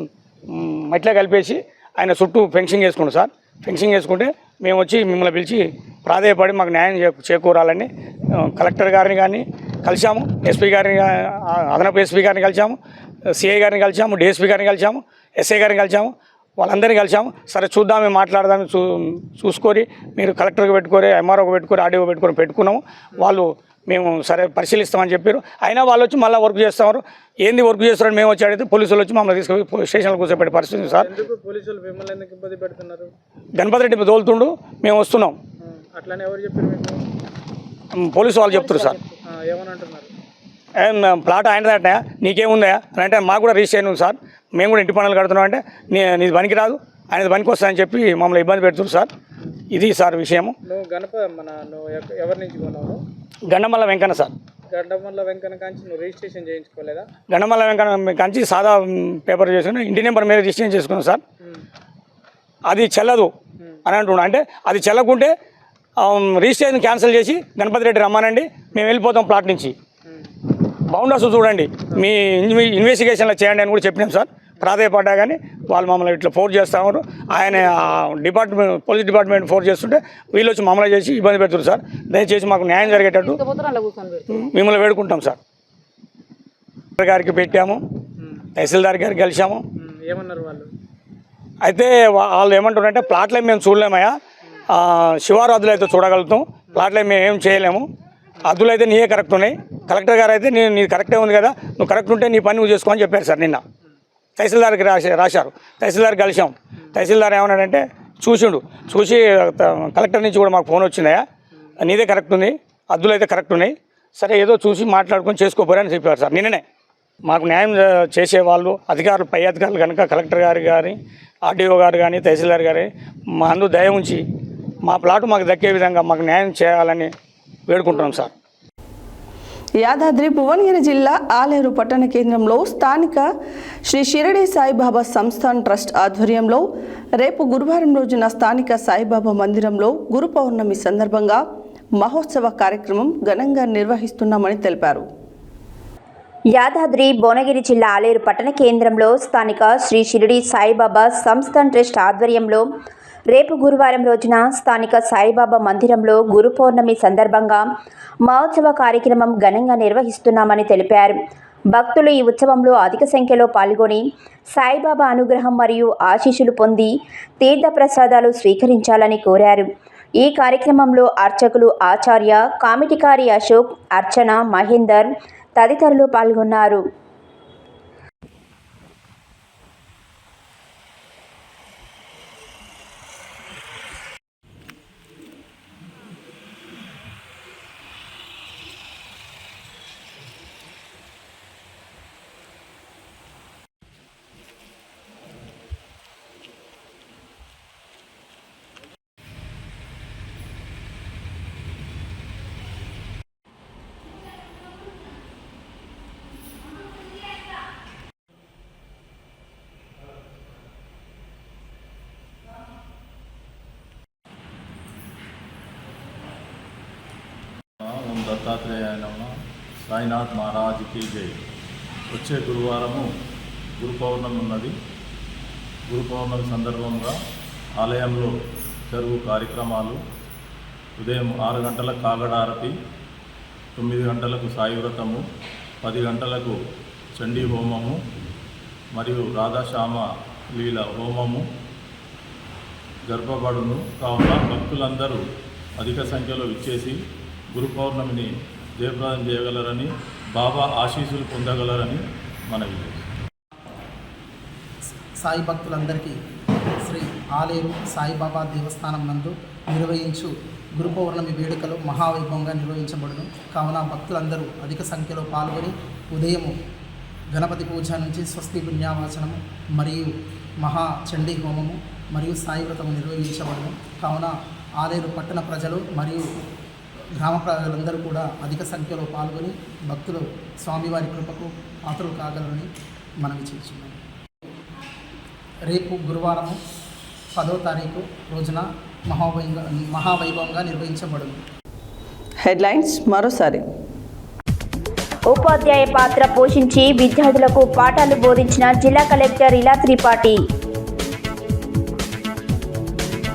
మట్లా కలిపేసి ఆయన చుట్టూ ఫెన్సింగ్ వేసుకున్నాడు సార్. ఫెన్సింగ్ వేసుకుంటే మేము వచ్చి మిమ్మల్ని పిలిచి ప్రాధేయపడి మాకు న్యాయం చేకూరాలని కలెక్టర్ గారిని కానీ కలిసాము, ఎస్పీ గారిని, అదనపు ఎస్పీ గారిని కలిసాము, సిఐ గారిని కలిసాము, డిఎస్పీ గారిని కలిసాము, ఎస్ఐ గారిని కలిసాము, వాళ్ళందరినీ కలిసాము. సరే చూద్దాం, మేము మాట్లాడదాం, చూసుకొని మీరు కలెక్టర్కి పెట్టుకోరు, ఎంఆర్ఓకి పెట్టుకోరు, ఆర్డీఓ పెట్టుకున్నాము. వాళ్ళు మేము సరే పరిశీలిస్తామని చెప్పారు. అయినా వాళ్ళు వచ్చి మళ్ళీ వర్క్ చేస్తున్నారు. ఏంది వర్క్ చేస్తారని మేము వచ్చి అడిగితే పోలీసులు వచ్చి మమ్మల్ని తీసుకుని స్టేషన్లో కూర్చోబెట్టే పరిస్థితి సార్. పోలీసులు మిమ్మల్ని ఎందుకు ఇబ్బంది పెడుతున్నారు? గణపతి రెడ్డి తోలుతుండు, మేము వస్తున్నాం. అట్లానే ఎవరు చెప్పారు మీకు? పోలీసు వాళ్ళు చెప్తారు సార్. ఏమని అంటున్నారు? ప్లాట్ ఆయనదంటే నీకేముందా అని అంటే మాకు కూడా రిజిస్ట్రేషన్ ఉంది సార్, మేము కూడా ఇంటి పనులు కడుతున్నాం అంటే నీది పనికి రాదు, ఆయనది పనికి వస్తాయని చెప్పి మమ్మల్ని ఇబ్బంది పెడుతున్నారు సార్. ఇది సార్ విషయము. నువ్వు ఎవరి నుంచి కొన్నావు? గండమల్ల వెంకన్న సార్. గండమల్ల వెంకన్న కాంచి నువ్వు రిజిస్ట్రేషన్ చేయించుకోలేదా? గండమల్ల వెంకన్న కాంచి సాదా పేపర్ చేసుకుని ఇంటి నెంబర్ మీద రిజిస్ట్రేషన్ చేసుకున్నాం సార్. అది చెల్లదు అని అంటున్నాను. అంటే అది చెల్లకుంటే రిజిస్ట్రేషన్ క్యాన్సిల్ చేసి గణపతి రెడ్డి రమ్మానండి, మేము వెళ్ళిపోతాం ప్లాట్ నుంచి. బౌండర్స్ చూడండి, మీ ఇన్వెస్టిగేషన్లో చేయండి అని కూడా చెప్పినాం సార్. ప్రాధాయపడ్డా కానీ వాళ్ళు మమ్మల్ని ఇట్లా ఫోర్స్ చేస్తున్నారు. ఆయన పోలీస్ డిపార్ట్మెంట్ ఫోర్స్ చేస్తుంటే వీళ్ళు వచ్చి మమ్మల్ని చేసి ఇబ్బంది పెడుతున్నారు సార్. దయచేసి మాకు న్యాయం జరిగేటట్టు మిమ్మల్ని వేడుకుంటాం సార్. కలెక్టర్ గారికి పెట్టాము, తహసీల్దార్ గారికి కలిసాము. ఏమన్నారు వాళ్ళు? అయితే వాళ్ళు ఏమంటారంటే ప్లాట్లే మేము చూడలేమయ్యా, శివారు అద్దులు అయితే చూడగలుగుతాం, ప్లాట్లే మేము ఏం చేయలేము, అద్దులు అయితే నీయే కరెక్ట్ ఉన్నాయి, కలెక్టర్ గారు అయితే నీది కరెక్టే ఉంది కదా, నువ్వు కరెక్ట్ ఉంటే నీ పని నువ్వు చేసుకో అని చెప్పారు సార్. నిన్న తహసీల్దార్కి రాశారు, తహసీల్దార్కి కలిసాం. తహసీల్దార్ ఏమన్నాడంటే చూసి కలెక్టర్ నుంచి కూడా మాకు ఫోన్ వచ్చిందయా, నీదే కరెక్ట్ ఉంది, అద్దులు అయితే కరెక్ట్ ఉన్నాయి, సరే ఏదో చూసి మాట్లాడుకొని చేసుకోపోరని చెప్పారు సార్. నిన్ననే మాకు న్యాయం చేసేవాళ్ళు అధికారులు, పై అధికారులు కనుక కలెక్టర్ గారు కానీ, ఆర్డీఓ గారు కానీ, తహసీల్దార్ గారి మా అందు దయ ఉంచి మా ప్లాటు మాకు దక్కే విధంగా మాకు న్యాయం చేయాలని వేడుకుంటున్నాం సార్. యాదాద్రి భువనగిరి జిల్లా ఆలేరు పట్టణ కేంద్రంలో స్థానిక శ్రీ షిరిడి సాయిబాబా సంస్థాన్ ట్రస్ట్ ఆధ్వర్యంలో రేపు గురువారం రోజున స్థానిక సాయిబాబా మందిరంలో గురు పౌర్ణమి సందర్భంగా మహోత్సవ కార్యక్రమం ఘనంగా నిర్వహిస్తున్నామని తెలిపారు. యాదాద్రి భువనగిరి జిల్లా ఆలేరు పట్టణ కేంద్రంలో స్థానిక శ్రీ షిరిడి సాయిబాబా సంస్థాన్ ట్రస్ట్ ఆధ్వర్యంలో రేపు గురువారం రోజున స్థానిక సాయిబాబా మందిరంలో గురు పౌర్ణమి సందర్భంగా మహోత్సవ కార్యక్రమం ఘనంగా నిర్వహిస్తున్నామని తెలిపారు. భక్తులు ఈ ఉత్సవంలో అధిక సంఖ్యలో పాల్గొని సాయిబాబా అనుగ్రహం మరియు ఆశీస్సులు పొంది తీర్థప్రసాదాలు స్వీకరించాలని కోరారు. ఈ కార్యక్రమంలో అర్చకులు ఆచార్య, కామిటికారి అశోక్, అర్చన, మహేందర్ తదితరులు పాల్గొన్నారు. ఓం దత్తాత్రేయాయ నమః. సాయినాథ్ మహారాజ్కి జై. వచ్చే గురువారము గురు పౌర్ణమి ఉన్నది. గురు పౌర్ణమి సందర్భంగా ఆలయంలో జరుగు కార్యక్రమాలు ఉదయం 6 గంటలకు కాగడారతి, 9 గంటలకు సాయివ్రతము, 10 గంటలకు చండీ హోమము మరియు రాధాశ్యామ లీల హోమము జరపబడును. కావున భక్తులందరూ అధిక సంఖ్యలో ఇచ్చేసి గురు పౌర్ణమిని జయప్రదం చేయగలరని, బాబా ఆశీస్సులు పొందగలరని మనవి. సాయి భక్తులందరికీ శ్రీ ఆలేరు సాయిబాబా దేవస్థానం నందు నిర్వహించు గురు పౌర్ణమి వేడుకలు మహావైభవంగా నిర్వహించబడును. కావున భక్తులందరూ అధిక సంఖ్యలో పాల్గొని ఉదయము గణపతి పూజ నుంచి స్వస్తి పుణ్యావాచనము మరియు మహాచండీ హోమము మరియు సాయి వ్రతము నిర్వహించబడును. కావున ఆలేరు పట్టణ ప్రజలు మరియు గ్రామ ప్రజలందరూ కూడా అధిక సంఖ్యలో పాల్గొని భక్తులు స్వామివారి కృపకు పాత్రలు కాగలరని మనవి చేస్తున్నాం. రేపు గురువారం 10వ తారీఖు రోజున మహావైభవంగా నిర్వహించబడును. హెడ్లైన్స్ మరోసారి. ఉపాధ్యాయ పాత్ర పోషించి విద్యార్థులకు పాఠాలు బోధించిన జిల్లా కలెక్టర్ ఇలా త్రిపాఠి.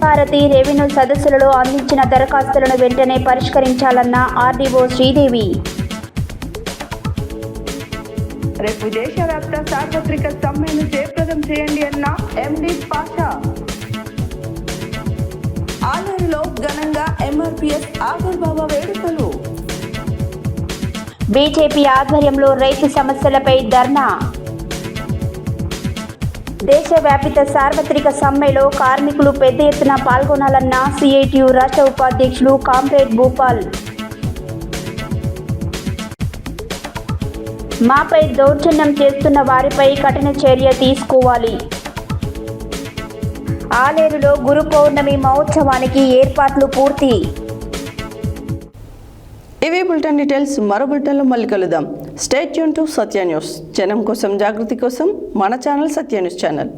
భారతి రెవెన్యూ సదస్సులలో అందించిన దరఖాస్తులను వెంటనే పరిష్కరించాలన్న ఆర్డీఓ శ్రీదేవి. రేపు దేశవ్యాప్త సార్వత్రిక సమ్మెను జయప్రదం చేయండి అన్న ఎండి పాషా. ఆలూరులో ఘనంగా ఎంఆర్పీఎస్ ఆవిర్భావ వేడుకలు. బీజేపీ ఆధ్వర్యంలో రైతు సమస్యలపై ధర్నా. దేశవ్యాపిత సార్వత్రిక సమ్మెలో కార్మికులు పెద్ద ఎత్తున పాల్గొనాలన్న సిఐటియు రాష్ట్ర ఉపాధ్యక్షులు కామ్రేడ్ భూపాల్. మాపై దౌర్జన్యం చేస్తున్న వారిపై కఠిన చర్య తీసుకోవాలి. ఆలేరులో గురు పౌర్ణమి మహోత్సవానికి ఏర్పాట్లు పూర్తి. ఇవే బులెటిన్ డీటెయిల్స్. మరో బులెటిన్లో మళ్ళీ కలుద్దాం. Stay tune to Satya news. జనం కోసం, జాగృతి కోసం మన ఛానల్ సత్య న్యూస్ ఛానల్.